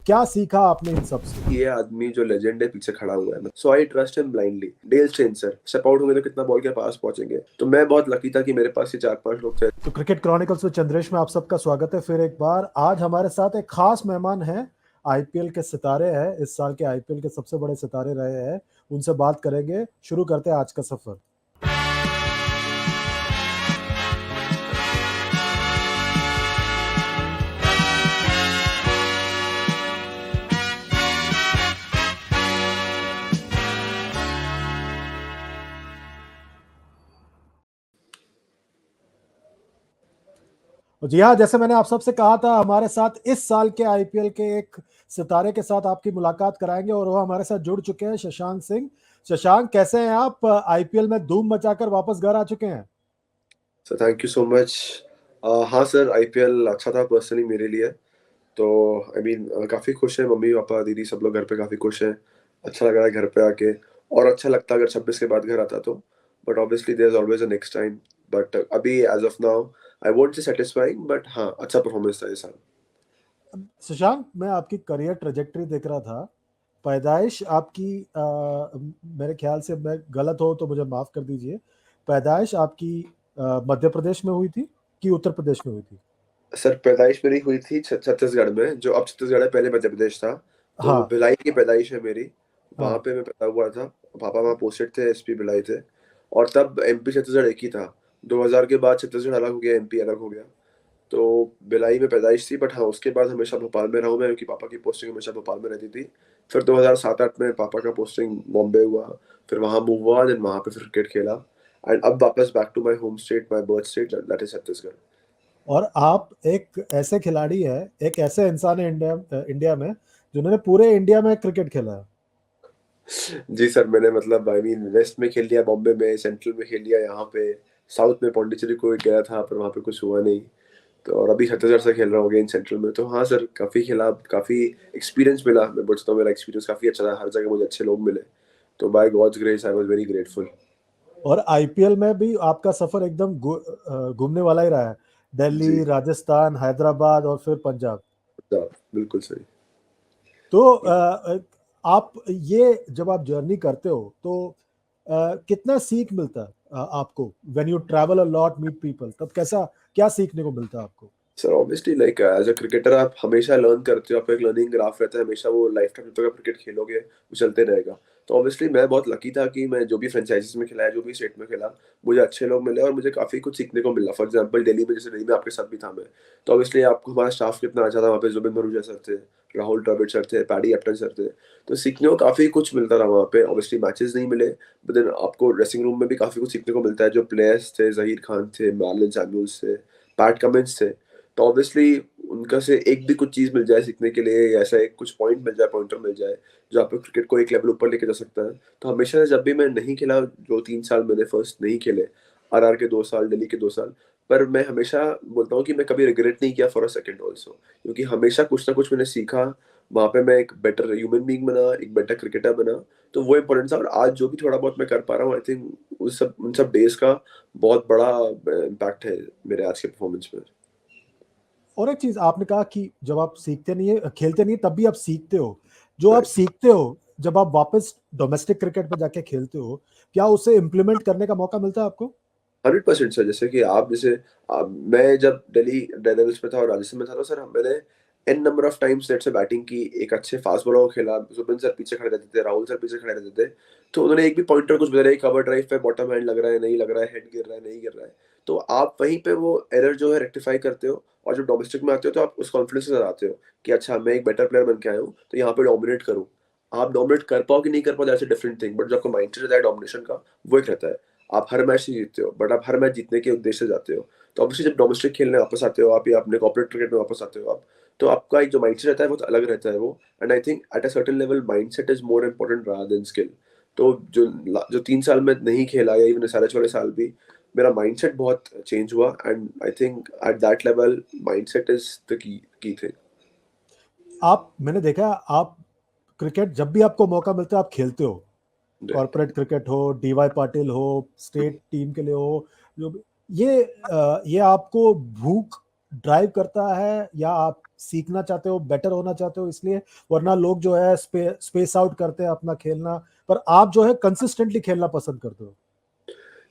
क्या सीखा आपने इन सब से? ये आदमी जो लेजेंड है पीछे खड़ा हुआ है, so I trust him blindly. Dale Steyn sir step out होंगे तो कितना बॉल के पास पहुंचेंगे, तो मैं बहुत लकी था कि मेरे पास ये 4-5 लोग थे। तो क्रिकेट क्रॉनिकल्स में चंद्रेश में आप सबका स्वागत है फिर एक बार। आज हमारे साथ एक खास मेहमान है, आईपीएल के सितारे हैं, इस साल के आईपीएल के सबसे बड़े सितारे रहे हैं, उनसे बात करेंगे। शुरू करते हैं आज का सफर। जी हाँ, जैसे मैंने आप सबसे कहा था, हमारे साथ इस साल के आईपीएल के एक सितारे के साथ आपकी मुलाकात कराएंगे और वो हमारे साथ जुड़ चुके हैं, शशांक सिंह। शशांक, कैसे हैं आप? आईपीएल में धूम मचाकर वापस घर आ चुके हैं। Sir thank you so much. हाँ सर, आईपीएल अच्छा था पर्सनली मेरे लिए। तो आई मीन काफ़ी खुश है, मम्मी पापा दीदी सब लोग घर पे काफ़ी खुश हैं। अच्छा लग रहा है घर पे आके, और अच्छा लगता अगर 26 के बाद घर आता तो। But obviously there is always a next time. But अभी as of now I won't say satisfying, but हाँ अच्छा परफॉर्मेंस था ये साल। शशांक, मैं आपकी करियर ट्रेजेक्टरी देख रहा था। पैदाइश आपकी मेरे ख्याल से, मैं गलत हो तो मुझे माफ कर दीजिए, पैदाइश आपकी मध्य प्रदेश में हुई थी कि उत्तर प्रदेश में हुई थी? सर पैदाइश मेरी हुई थी छत्तीसगढ़ में, जो अब छत्तीसगढ़ है, पहले मध्य प्रदेश था। तो हाँ। भिलाई की पैदाइश है मेरी, वहाँ हाँ। पे मैं पैदा हुआ था। पापा वहाँ पोस्टेड थे, एसपी भिलाई थे। और तब एमपी छत्तीसगढ़ एक ही था। 2000 के बाद छत्तीसगढ़ अलग हो गया, एमपी अलग हो गया। तो भिलाई में पैदाइश थी, बट हाँ उसके बाद हमेशा भोपाल में रहा हूँ मैं, क्योंकि पापा की पोस्टिंग हमेशा भोपाल में रहती थी। फिर 2007-8 में पापा का पोस्टिंग बॉम्बे हुआ। फिर वहाँ मूव हुआ, देन वहाँ पे फिर क्रिकेट खेला। एंड अब वापस back to my home state, my birth state, that is Chhattisgarh. और आप एक ऐसे खिलाड़ी है, एक ऐसे इंसान है इंडिया इंडिया में जिन्होंने पूरे इंडिया में क्रिकेट खेला है। जी सर, मैंने मतलब आई मीन वेस्ट में खेल लिया, बॉम्बे में, सेंट्रल में खेल लिया, यहाँ पे साउथ में पौंडीचेरी को गया था, पर वहाँ पे कुछ हुआ नहीं। तो और अभी छत्तीसगढ़ से खेल रहा हूँ अगेन सेंट्रल में। तो हाँ सर, काफ़ी खेला, काफ़ी एक्सपीरियंस मिला। मैं बोलता हूँ मेरा एक्सपीरियंस काफ़ी अच्छा था, हर जगह मुझे अच्छे लोग मिले। तो by God's grace I was very grateful. और आईपीएल में भी आपका सफर एकदम घूमने वाला ही रहा है। जी, दिल्ली, राजस्थान, हैदराबाद और फिर पंजाब। बिल्कुल सही। तो आप ये जब आप जर्नी करते हो तो कितना सीख मिलता है आपको? When you travel a lot, meet people, तब कैसा, क्या सीखने को मिलता है आपको? Sir obviously like as a cricketer आप हमेशा लर्न करते हो, आपका एक लर्निंग ग्राफ रहता है हमेशा, वो लाइफ टाइम तक आप क्रिकेट खेलोगे वो चलते रहेगा। तो ऑब्वियसली मैं बहुत लकी था कि मैं जो भी फ्रेंचाइजीज में खिलाया, जो भी स्टेट में खेला, मुझे अच्छे लोग मिले और मुझे काफ़ी कुछ सीखने को मिला। फॉर एग्जांपल दिल्ली में, जैसे दिल्ली में आपके साथ भी था मैं, तो ऑब्वियसली आपको हमारा स्टाफ कितना अच्छा था वहाँ पे। जुबिन भरूजा सर थे, राहुल द्रविड़ सर थे, पैडी एप्टन सर थे। तो सीखने को काफ़ी कुछ मिलता था वहाँ पे। ऑब्वियसली मैचेस नहीं मिले, बट देन आपको ड्रेसिंग रूम में भी काफ़ी कुछ सीखने को मिलता है। जो प्लेयर्स थे, जहीर खान थे, मार्लन सैमुअल्स थे, पैट कमिंस थे। तो ऑब्वियसली उनका से एक भी कुछ चीज़ मिल जाए सीखने के लिए, या ऐसा एक कुछ पॉइंट मिल जाए, पॉइंटर मिल जाए, जो आपको क्रिकेट को एक लेवल ऊपर लेके जा सकता है। तो हमेशा से जब भी मैं नहीं खेला, जो 3 साल मैंने फर्स्ट नहीं खेले, आरआर के 2 साल, दिल्ली के 2 साल, पर मैं हमेशा बोलता हूँ कि मैं कभी रिग्रेट नहीं किया फॉर अ सेकेंड ऑल्सो, क्योंकि हमेशा कुछ ना कुछ मैंने सीखा। वहाँ पे मैं एक बेटर ह्यूमन बीइंग बना, एक बेटर क्रिकेटर बना। तो वो इम्पोर्टेंट था। और आज जो भी थोड़ा बहुत मैं कर पा रहा हूँ, आई थिंक उन सब डेज का बहुत बड़ा इम्पैक्ट है मेरे आज के परफॉर्मेंस में। और एक चीज आपने कहा कि जब आप सीखते नहीं है, खेलते नहीं, तब भी आप सीखते हो। जो आप राइट। सीखते हो, जब आप वापस डोमेस्टिक क्रिकेट पे जाके खेलते हो, क्या उसे इम्प्लीमेंट करने का मौका मिलता है आपको? 100% सर। जैसे कि आप जैसे मैं जब दिल्ली डेयरडेविल्स में था और राजस्थान में था, तो सर मैंने N number of times net से बैटिंग की, एक अच्छे फास्ट बॉलर को खेला। जुबिन सर पीछे खड़े रहते थे, राहुल सर पीछे खड़े रहते थे। तो उन्होंने एक भी पॉइंटर कुछ बता रहा है, कवर ड्राइव पे बॉटम हैंड लग रहा है, नहीं लग रहा है, हेड गिर रहा है, नहीं गिर रहा है। तो आप वहीं पे वो एरर जो है रेक्टिफाई करते हो। और जब डोमेस्टिक में आते हो तो आप उस कॉन्फिडेंस के साथ आते हो कि अच्छा मैं एक बेटर प्लेयर बन के आया हूँ, तो यहाँ पे डोमिनेट करूँ। आप डोमिनेट कर पाओ कि नहीं कर पाओ, that's a different thing, but जो आपका माइंडसेट रहता है डोमिनेशन का, वो एक रहता है। आप हर मैच नहीं जीतते हो, बट आप हर मैच जीतने के उद्देश्य से जाते हो। तो ऑब्वियसली जब डोमेस्टिक खेलने वापस आते हो आप, या अपने कॉर्पोरेट क्रिकेट में वापस आते हो आप, तो आपका एक जो माइंडसेट रहता है बहुत अलग रहता है वो। And I think at a certain level mindset is more important rather than skill. तो जो 3 साल में नहीं खेला, या इवन एसआरएच वाले साल भी, मेरा माइंडसेट बहुत चेंज हुआ। And I think at that level mindset is the key thing. आप, मैंने देखा है, आप क्रिकेट जब भी आपको मौका मिलता है आप खेलते हो। राइट। कॉर्पोरेट क्रिकेट हो, डीवाई पाटिल हो, स्टेट टीम के लिए हो, जो ये आपको भूख ड्राइव करता है, या आप सीखना चाहते हो, बेटर होना चाहते हो इसलिए, वरना लोग जो है स्पेस आउट करते हैं अपना खेलना, पर आप जो है कंसिस्टेंटली खेलना पसंद करते हो।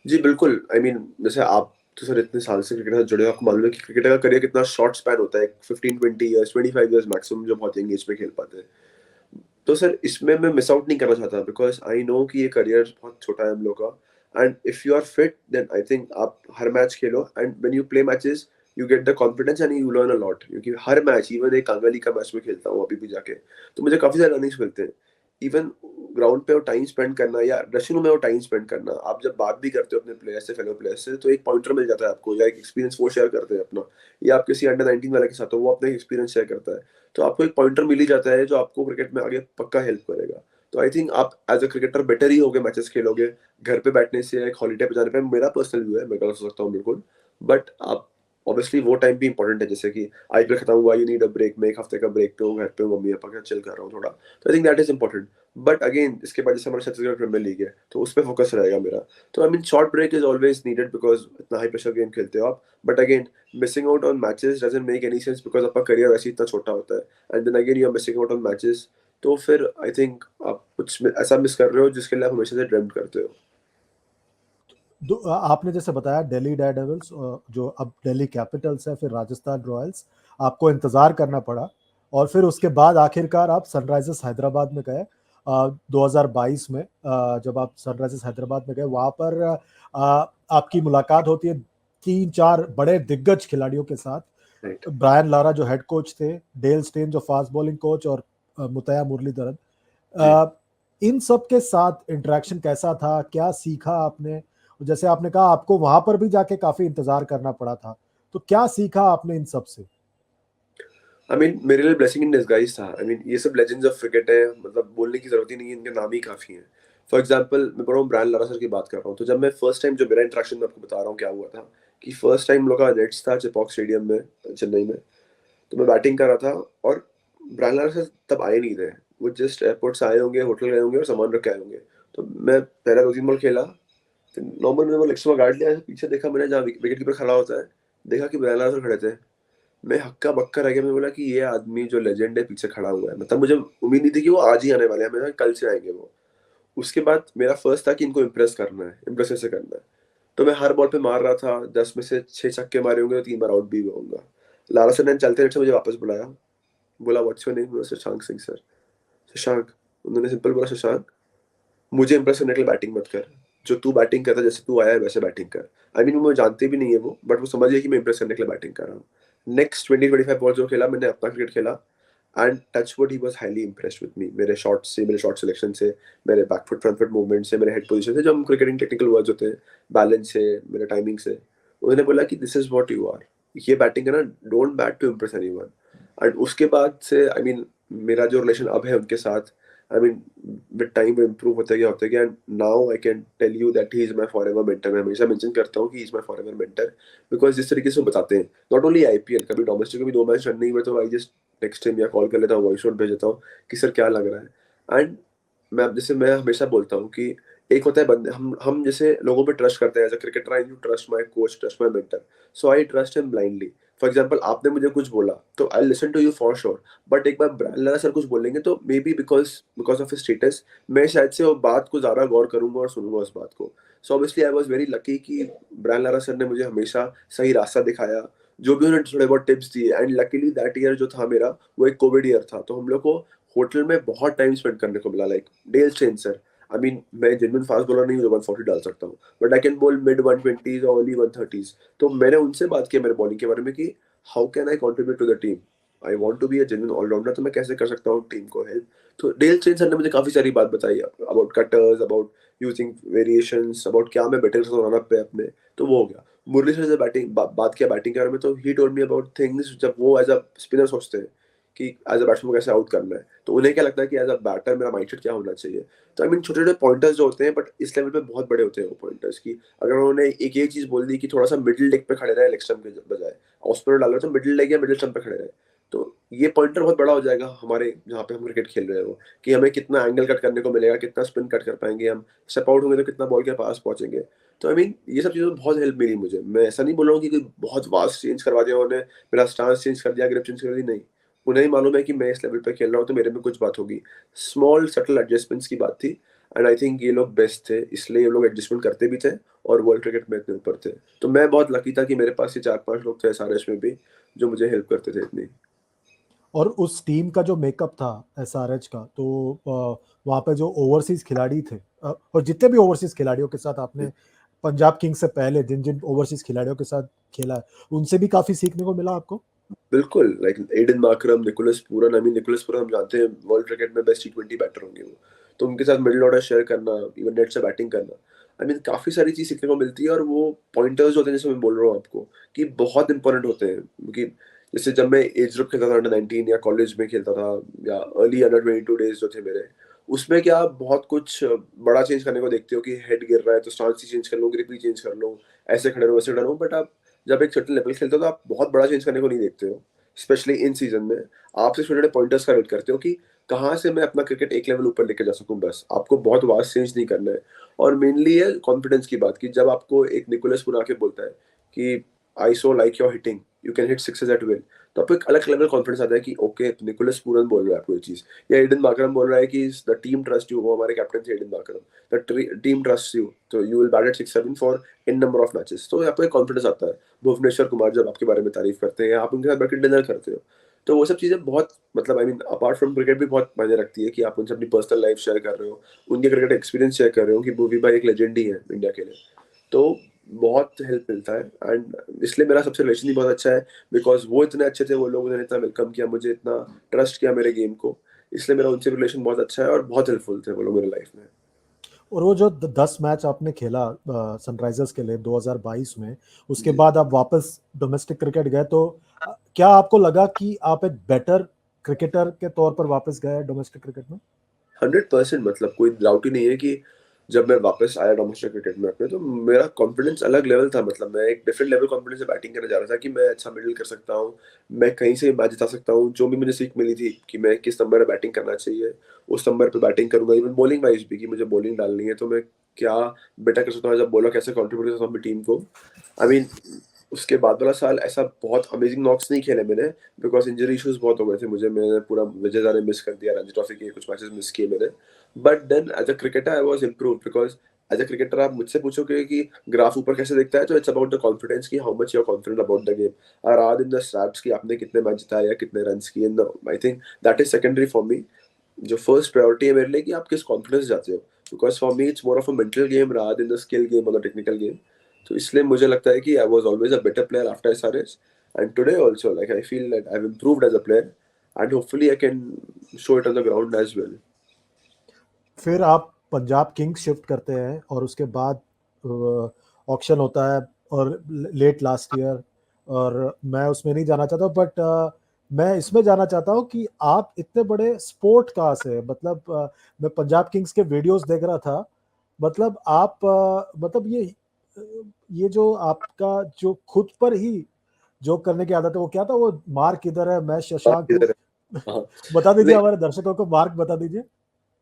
जी, बिल्कुल। आई मीन जैसे आप तो सर इतने साल से क्रिकेट के साथ जुड़े हो, आपको मालूम है कि क्रिकेटर का करियर कितना शॉर्ट स्पैन होता है, 15-20 इयर्स, 25 इयर्स मैक्सिमम जो बहुत यंग एज में खेल पाते हैं। तो सर इसमें मैं मिस आउट नहीं करना चाहता बिकॉज़ आई नो कि ये करियर बहुत छोटा है हम लोग का and if you are fit then I think आप हर मैच खेलो and when you play matches you get the confidence and you learn a lot क्योंकि हर मैच इवन एक कांगली का मैच में खेलता हूँ अभी भी जाके, तो मुझे काफ़ी सारे लर्निंग्स मिलते हैं। इवन ग्राउंड पे वो टाइम स्पेंड करना या ड्रेसिंग रूम में वो टाइम स्पेंड करना, आप जब बात भी करते हो अपने प्लेयर से, फेलो प्लेयर से, तो एक पॉइंटर मिल जाता है आपको या एक एक्सपीरियंस वो शेयर करते हैं अपना, या आप किसी अंडर 19 वाले के साथ हो वो अपना एक्सपीरियंस शेयर करता है। तो आपको एक पॉइंटर मिल ही जाता है जो आपको क्रिकेट में आगे पक्का हेल्प करेगा। तो आई थिंक आप एज़ अ क्रिकेटर बेटर ही होगे मैचेस खेलोगे, घर पे बैठने से, एक हॉलिडे पे जाने पे, मेरा पर्सनल व्यू है, मैं गलत हो सकता हूँ बिल्कुल। बट आप ऑब्वियसली वो टाइम भी इम्पोर्टेंट है, जैसे कि आईपीएल खत्म हुआ, यू नीड अ ब्रेक, मैं 1 हफ्ते का ब्रेक पे हूँ, घर पे हूँ, मम्मी-पापा के साथ चिल कर रहा हूँ थोड़ा। तो आई think that is important. But again इसके बाद जैसे हमारा छत्तीसगढ़ प्रीमियर लीग है, तो उस पे फोकस रहेगा मेरा। तो I mean short break is always needed because इतना हाई प्रेशर गेम खेलते हो आप। But again missing out on matches doesn't make any sense because आपका करियर वैसे ही इतना छोटा होता है and then again you are missing out on matches. तो फिर आई थिंक आप कुछ ऐसा मिस कर रहे हो जिसके लिए आप हमेशा से ड्रीम करते हो। आपने जैसे बताया दिल्ली डेयरडेविल्स, जो अब दिल्ली कैपिटल्स है, फिर राजस्थान रॉयल्स, आपको इंतजार करना पड़ा, और फिर उसके बाद आखिरकार आप सनराइजर्स हैदराबाद में गए 2022 में। जब आप सनराइजर्स हैदराबाद में गए, वहाँ पर आपकी मुलाकात होती है तीन चार बड़े दिग्गज खिलाड़ियों के साथ। राइट। ब्रायन लारा जो हेड कोच थे, डेल स्टेन जो फास्ट बॉलिंग कोच, और मुतैया मुरलीधरन। जी। अ, इन सब के साथ इंटरेक्शन कैसा था? क्या सीखा आपने? जैसे आपने कहा आपको वहां पर भी जाके काफी इंतजार करना पड़ा था, तो क्या सीखा आपने इन सब से? आई मीन मेरे लिए ब्लेसिंग इन डिसगाइज था। आई मीन ये सब लेजेंड्स ऑफ क्रिकेट है, मतलब बोलने की जरूरत ही नहीं है, इनके नाम ही काफी हैं। फॉर एग्जांपल मैं बोल रहा हूँ, ब्रायन लारा सर की बात कर रहा हूँ, तो जब मैं फर्स्ट टाइम, जो मेरा इंटरेक्शन मैं आपको बता रहा हूँ क्या हुआ था, कि फर्स्ट टाइम लोग का नेट्स था चेपॉक स्टेडियम में, चेन्नई में। तो मैं बैटिंग कर रहा था और ब्रायन लारा सर तब आए नहीं थे। वो जस्ट एयरपोर्ट से आए होंगे, होटल गए होंगे और सामान रख के आए होंगे। तो मैं पहला 2-3 बॉल खेला, फिर नॉर्मल मैंने वो लेग स्टंप गार्ड लिया, पीछे देखा मैंने जहाँ विकेट कीपर खड़ा होता है, देखा कि ब्रायन लारा सर खड़े थे। मैं हक्का-बक्का रह गया, मैंने बोला कि ये आदमी जो लेजेंड है पीछे खड़ा हुआ है। मतलब मुझे उम्मीद नहीं थी कि वो आज ही आने वाले हैं, मैंने कहा कल से आएँगे वो। उसके बाद मेरा फर्स्ट था कि इनको इम्प्रेस करना है, इम्प्रेस कैसे करना है। तो मैं हर बॉल पे मार रहा था, 10 में से 6 छक्के मारे होंगे तो 3 बार आउट भी हुआ होऊँगा। लारा सर ने चलते-चलते मुझे वापस बुलाया, बोला व्हाट्स योर नेम? बोला शशांक सिंह सर। शशांक, उन्होंने सिंपल बोला, शशांक मुझे इम्प्रेस करने के लिए बैटिंग मत कर। जो तू बैटिंग करता है, जैसे तू आया है वैसे बैटिंग कर। आई मीन वो जानते भी नहीं है वो, बट वो समझ गए कि मैं इम्प्रेस करने के लिए बैटिंग कर रहा हूँ। नेक्स्ट 20-25 बॉल जो खेला, मैंने अपना क्रिकेट खेला and touch would he was highly impressed with me. मेरे शॉट्स से, मेरे शॉट सिलेक्शन से, मेरे back foot, front foot movement से, मेरे हेड पोजीशन से, जो हम क्रिकेटिंग टेक्निकल वर्ड्स होते हैं, बैलेंस से, मेरे टाइमिंग से। उन्होंने बोला कि this is what you are. ये बैटिंग करना, don't bat to impress anyone. And उसके बाद से आई मीन मेरा जो रिलेशन अब है उनके साथ, आई मीन विद टाइम वो इम्प्रूव होते गया and now I can tell you that he is my forever mentor. मैं हमेशा मेंशन करता हूँ कि he is my forever mentor because जिस तरीके से वो बताते हैं, नॉट ओनली आईपीएल, कभी डोमेस्टिक में भी 2 मैच रन नहीं हुए तो आई जस्ट टेक्स्ट हिम या कॉल कर लेता हूँ, वॉइस नोट भेज देता हूँ कि सर क्या लग रहा है। एंड मैं हमेशा बोलता हूँ कि एक होता है बंदे, हम जैसे लोगों पे ट्रस्ट करते हैं, as a cricketer I you trust my coach, trust my mentor, so I trust him blindly. For example आपने मुझे कुछ बोला तो I listen to you for sure, but एक बार ब्रायन लारा सर कुछ बोलेंगे तो maybe because because of his status मैं शायद से वो बात को ज्यादा गौर करूंगा और सुनूंगा उस बात को। So obviously I was very lucky कि ब्रायन लारा सर ने मुझे हमेशा सही रास्ता दिखाया, जो भी उन्होंने थोड़े बहुत टिप्स दिए। एंड लकीली दैट ईयर जो था मेरा, वो एक कोविड ईयर था, तो हम लोग को होटल में बहुत टाइम स्पेंड करने को मिला, like Dell Steyn sir. I mean मैं जेन्युइन फास्ट बॉलर नहीं हूँ जो 140 डाल सकता हूँ, but I can ball mid 120s और अर्ली 130s। तो मैंने उनसे बात की मेरे बॉलिंग के बारे में कि how can I contribute to the team, I want to be a genuine allrounder, तो मैं कैसे कर सकता हूँ टीम को हेल्प। तो डेल स्टेन सर ने मुझे काफी सारी बात बताई about cutters, about using variations, about क्या मैं बेटर कर रन पे अपने। तो वो हो गया। मुरली सर से बात किया बैटिंग के बारे में, तो he told me about things जब वो एज अ स्पिनर सोचते हैं कि एज अ बैट्समैन को कैसे आउट करना है, तो उन्हें क्या लगता है कि एज अ बैटर मेरा माइंडसेट क्या होना चाहिए। तो आई मीन छोटे छोटे पॉइंटर्स जो होते हैं, बट इस लेवल पे बहुत बड़े होते हैं वो पॉइंटर्स की। अगर उन्होंने एक ये चीज बोल दी कि थोड़ा सा मिडिल लेग पे खड़े रहे लेग स्टंप के बजाय, ऑस्पिनर डाल रहे तो मिडिल लेग या मिडिल स्टंप पे खड़े रहे, तो ये पॉइंटर बहुत बड़ा हो जाएगा हमारे जहाँ पे हम क्रिकेट खेल रहे हो, कि हमें कितना एंगल कट करने को मिलेगा, कितना स्पिन कट कर पाएंगे हम, स्टेप आउट होंगे तो कितना बॉल के पास पहुंचेंगे। तो आई मीन ये सब चीज़ों में बहुत हेल्प मिली मुझे। मैं ऐसा नहीं बोल रहा हूँ कि कोई बहुत वास्ट चेंज करवा दिया उन्होंने, मेरा स्टांस चेंज कर दिया, ग्रिप चेंज कर दी, नहीं। उन्हें ही मालूम है कि मैं इस लेवल पे खेल रहा हूँ तो मेरे में कुछ बात होगी। स्मॉल सटल एडजस्टमेंट्स की बात थी एंड आई थिंक ये लोग बेस्ट थे, इसलिए ये लोग एडजस्टमेंट करते भी थे और वर्ल्ड क्रिकेट में इतने ऊपर थे। तो मैं बहुत लकी था कि मेरे पास ये 4-5 लोग थे एसआरएच में भी जो मुझे हेल्प करते थे इतनी। और उस टीम का जो मेकअप था एसआरएच का, तो वहाँ पे जो ओवरसीज खिलाड़ी थे, और जितने भी ओवरसीज खिलाड़ियों के साथ आपने पंजाब किंग्स से पहले जिन जिन ओवरसीज खिलाड़ियों के साथ खेला है, उनसे भी काफी सीखने को मिला आपको? बिल्कुल, like Aiden Markram, Nicholas Pooran, I mean Nicholas Pooran हम जानते हैं वर्ल्ड क्रिकेट में बेस्ट टी20 बैटर होंगे वो। तो उनके साथ मिडिल ऑर्डर शेयर करना, इवन नेट से बैटिंग करना, आई मीन काफ़ी सारी चीज़ सीखने को मिलती है। और वो पॉइंटर्स होते हैं जैसे मैं बोल रहा हूँ आपको कि बहुत इंपॉर्टेंट होते हैं, क्योंकि जैसे जब मैं एज ग्रुप खेलता था अंडर 19 या कॉलेज में खेलता था या अर्ली अंडर 22 डेज जो थे मेरे, उसमें क्या आप बहुत कुछ बड़ा चेंज करने को देखते हो कि हेड गिर रहा है तो स्टांस ही चेंज कर लो, ग्रिप ही चेंज कर लो, ऐसे खड़े रहो वैसे खड़े रहो। बट आप जब एक सर्टेन लेवल खेलते हो तो आप बहुत बड़ा चेंज करने को नहीं देखते हो, स्पेशली इन सीजन में। आप सिर्फ छोटे छोटे पॉइंटर्स का वेट करते हो कि कहाँ से मैं अपना क्रिकेट एक लेवल ऊपर लेके जा सकूं, बस आपको बहुत वास्ट चेंज नहीं करना है। और मेनली है कॉन्फिडेंस की बात की, जब आपको एक निकोलस पुना के बोलता है कि I so like your hitting, you can hit sixes at will, तो आपको एक अलग लेवल कॉन्फिडेंस आता है कि ओके निकोलस पूरन बोल रहा है आपको ये चीज, या एडन मार्करम बोल रहा है कि द टीम ट्रस्ट यू, वो हमारे कैप्टन थे Aiden Markram, the team trust you, तो you will bat at 6-7 for in number of matches, तो आपको एक कॉन्फिडेंस आता है। भुवनेश्वर कुमार जब आपके बारे में तारीफ करते हैं, आप उनके साथ बैठकर डिनर करते हो, तो वो सब चीज़ें बहुत मतलब I mean apart from cricket भी बहुत मायने रखती है कि आप उनसे अपनी पर्सनल लाइफ शेयर कर रहे हो, उनके क्रिकेट एक्सपीरियंस शेयर कर रहे हो कि भूवी भाई एक लेजेंड ही है इंडिया के लिए। तो बहुत हेल्प मिलता है एंड इसलिए मेरा सबसे रिलेशन भी बहुत अच्छा है, बिकॉज वो इतने अच्छे थे, वो लोग उन्होंने इतना वेलकम किया मुझे, इतना ट्रस्ट किया मेरे गेम को, इसलिए मेरा उनसे रिलेशन बहुत अच्छा है और बहुत हेल्पफुल थे वो लोग मेरे लाइफ में। और वो जो 10 मैच आपने खेला सनराइजर्स के लिए 2022 में, उसके जी, बाद आप वापस डोमेस्टिक क्रिकेट गए, तो क्या आपको लगा कि आप एक बेटर क्रिकेटर के तौर पर वापस गए डोमेस्टिक क्रिकेट में? 100% मतलब कोई डाउट ही नहीं है कि जब मैं वापस आया डोमेस्टिक क्रिकेट में अपने, तो मेरा कॉन्फिडेंस अलग लेवल था। मतलब मैं एक डिफरेंट लेवल कॉन्फिडेंस से बैटिंग करने जा रहा था कि मैं अच्छा मिडल कर सकता हूँ, मैं कहीं से मैच जिता सकता हूँ। जो भी मुझे सीख मिली थी कि मैं किस नंबर पे बैटिंग करना चाहिए, उस नंबर पे बैटिंग करूंगा। इवन बॉलिंग वाइज भी कि मुझे बॉलिंग डालनी है तो मैं क्या बेटर कर सकता हूँ, जब बॉलर कैसे कॉन्ट्रीब्यूट कर सकता हूँ अपनी टीम को। आई मीन उसके बाद वाला साल ऐसा बहुत अमेजिंग नॉक्स नहीं खेले मैंने, बिकॉज इंजरी इश्यूज बहुत हो गए थे मुझे, मैंने पूरा विजेता मिस कर दिया, रणजी ट्रॉफी के कुछ मैचेस मिस किए मैंने। But then as a cricketer I was improve, because as a cricketer आप मुझसे पूछोगे कि ग्राफ ऊपर कैसे दिखता है, तो इट्स अबाउट द कॉन्फिडेंस कि how much you are confident about the game. और आज इन द स्टैट्स कि आपने कितने मैच जिताए या कितने रन किए, no I think that is secondary for me. जो फर्स्ट प्रायोरिटी है मेरे लिए कि आप किस कॉन्फिडेंस जाते हो, because for me it's more of a mental game rather in the skill game और द टेक्निकल गेम। तो इसलिए मुझे लगता है कि I was always a better player after SRH and today also like I feel that I have improved as a player and hopefully I can show it on the ground as well. फिर आप Punjab Kings shift करते हैं और उसके बाद auction होता है, और लेट लास्ट ईयर, और मैं उसमें नहीं जाना चाहता, बट मैं इसमें जाना चाहता हूँ कि आप इतने बड़े स्पोर्ट कहाँ से, मतलब मैं पंजाब किंग्स के वीडियोस देख रहा था, मतलब आप मतलब ये जो आपका जो खुद पर ही जोक करने की आदत है, वो क्या था, वो मार्क किधर है, मैं शशांक हूँ। इधर हाँ, बता दीजिए, नहीं, हमारे दर्शकों को मार्क बता दीजिए।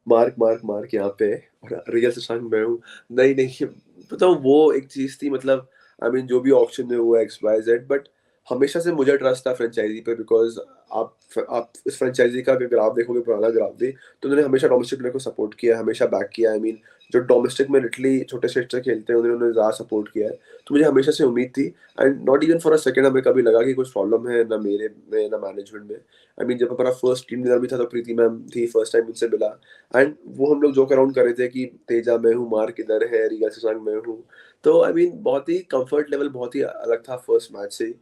मार्क मार्क मार्क यहाँ पे और रियल शशांक मैं हूँ। नहीं नहीं, पता हूँ वो एक चीज थी, मतलब आई मीन जो भी ऑप्शन में हुआ XYZ, बट हमेशा से मुझे ट्रस्ट था फ्रेंचाइजी पे, बिकॉज आप इस फ्रेंचाइजी का अगर ग्राफ देखोगे, पुराना ग्राफ भी, तो उन्होंने हमेशा डोमेस्टिक प्लेयर को सपोर्ट किया है, हमेशा बैक किया है। आई मीन जो डोमेस्टिक में लिटरली छोटे स्टेट से खेलते हैं उन्होंने ज़्यादा सपोर्ट किया है। तो मुझे हमेशा से उम्मीद थी and not even for a second हमें कभी लगा कि कुछ प्रॉब्लम है ना मेरे में ना मैनेजमेंट में। आई मीन जब हमारा फर्स्ट टीम डिनर भी था तो प्रीति मैम थी, फर्स्ट टाइम उनसे मिला एंड वो हम लोग जोक अराउंड कर रहे थे कि तेजा मैं हूँ, मार्क इधर है, रिया शशांक मैं हूँ। तो आई मीन बहुत ही कंफर्ट लेवल बहुत ही अलग था फर्स्ट मैच से।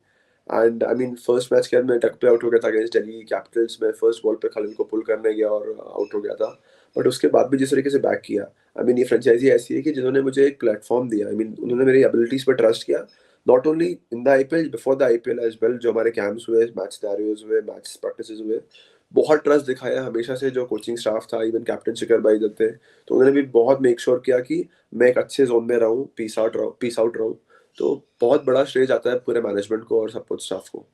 And I mean first match के बाद मैं डक पे आउट हो गया था अगेंस्ट दिल्ली कैपिटल्स में, फर्स्ट बॉल पे खलील को पुल करने गया और आउट हो गया था। बट उसके बाद भी जिस तरीके से बैक किया, आई मीन ये फ्रेंचाइजी ऐसी है कि जिन्होंने मुझे एक प्लेटफॉर्म दिया, आई मीन उन्होंने मेरी एबिलिटीज पर ट्रस्ट किया, not only in the IPL, before the IPL as well. जो हमारे कैंप्स हुए, मैच सिनेरियोज हुए, मैच प्रैक्टिसेस हुए, बहुत ट्रस्ट दिखाया हमेशा से जो कोचिंग स्टाफ था, इवन कैप्टन शिखर भाई जब थे, तो उन्होंने भी बहुत मेक श्योर किया कि मैं एक अच्छे जोन में रहूँ, पीस आउट रहूँ। तो बहुत बड़ा श्रेय जाता है पूरे मैनेजमेंट को और सपोर्ट स्टाफ को।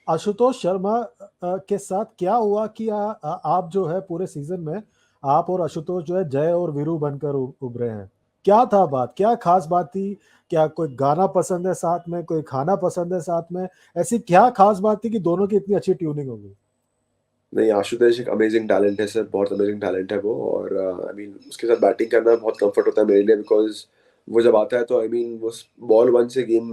आशुतोष शर्मा के साथ क्या हुआ कि आप जो है पूरे सीजन में आप और आशुतोष जो है जय और वीरू बनकर उभरे हैं? क्या था बात, क्या खास बात थी? क्या कोई गाना पसंद है साथ में, कोई खाना पसंद है साथ में? ऐसी क्या खास बात थी कि दोनों की इतनी अच्छी ट्यूनिंग हो गई? नहीं, आशुतोष एक अमेजिंग टैलेंट है सर, बहुत अमेजिंग टैलेंट है वो। और आई मीन उसके साथ बैटिंग करना बहुत कंफर्ट होता है मेरे लिए, बिकॉज वो जब आता है तो आई मीन वो बॉल वन से गेम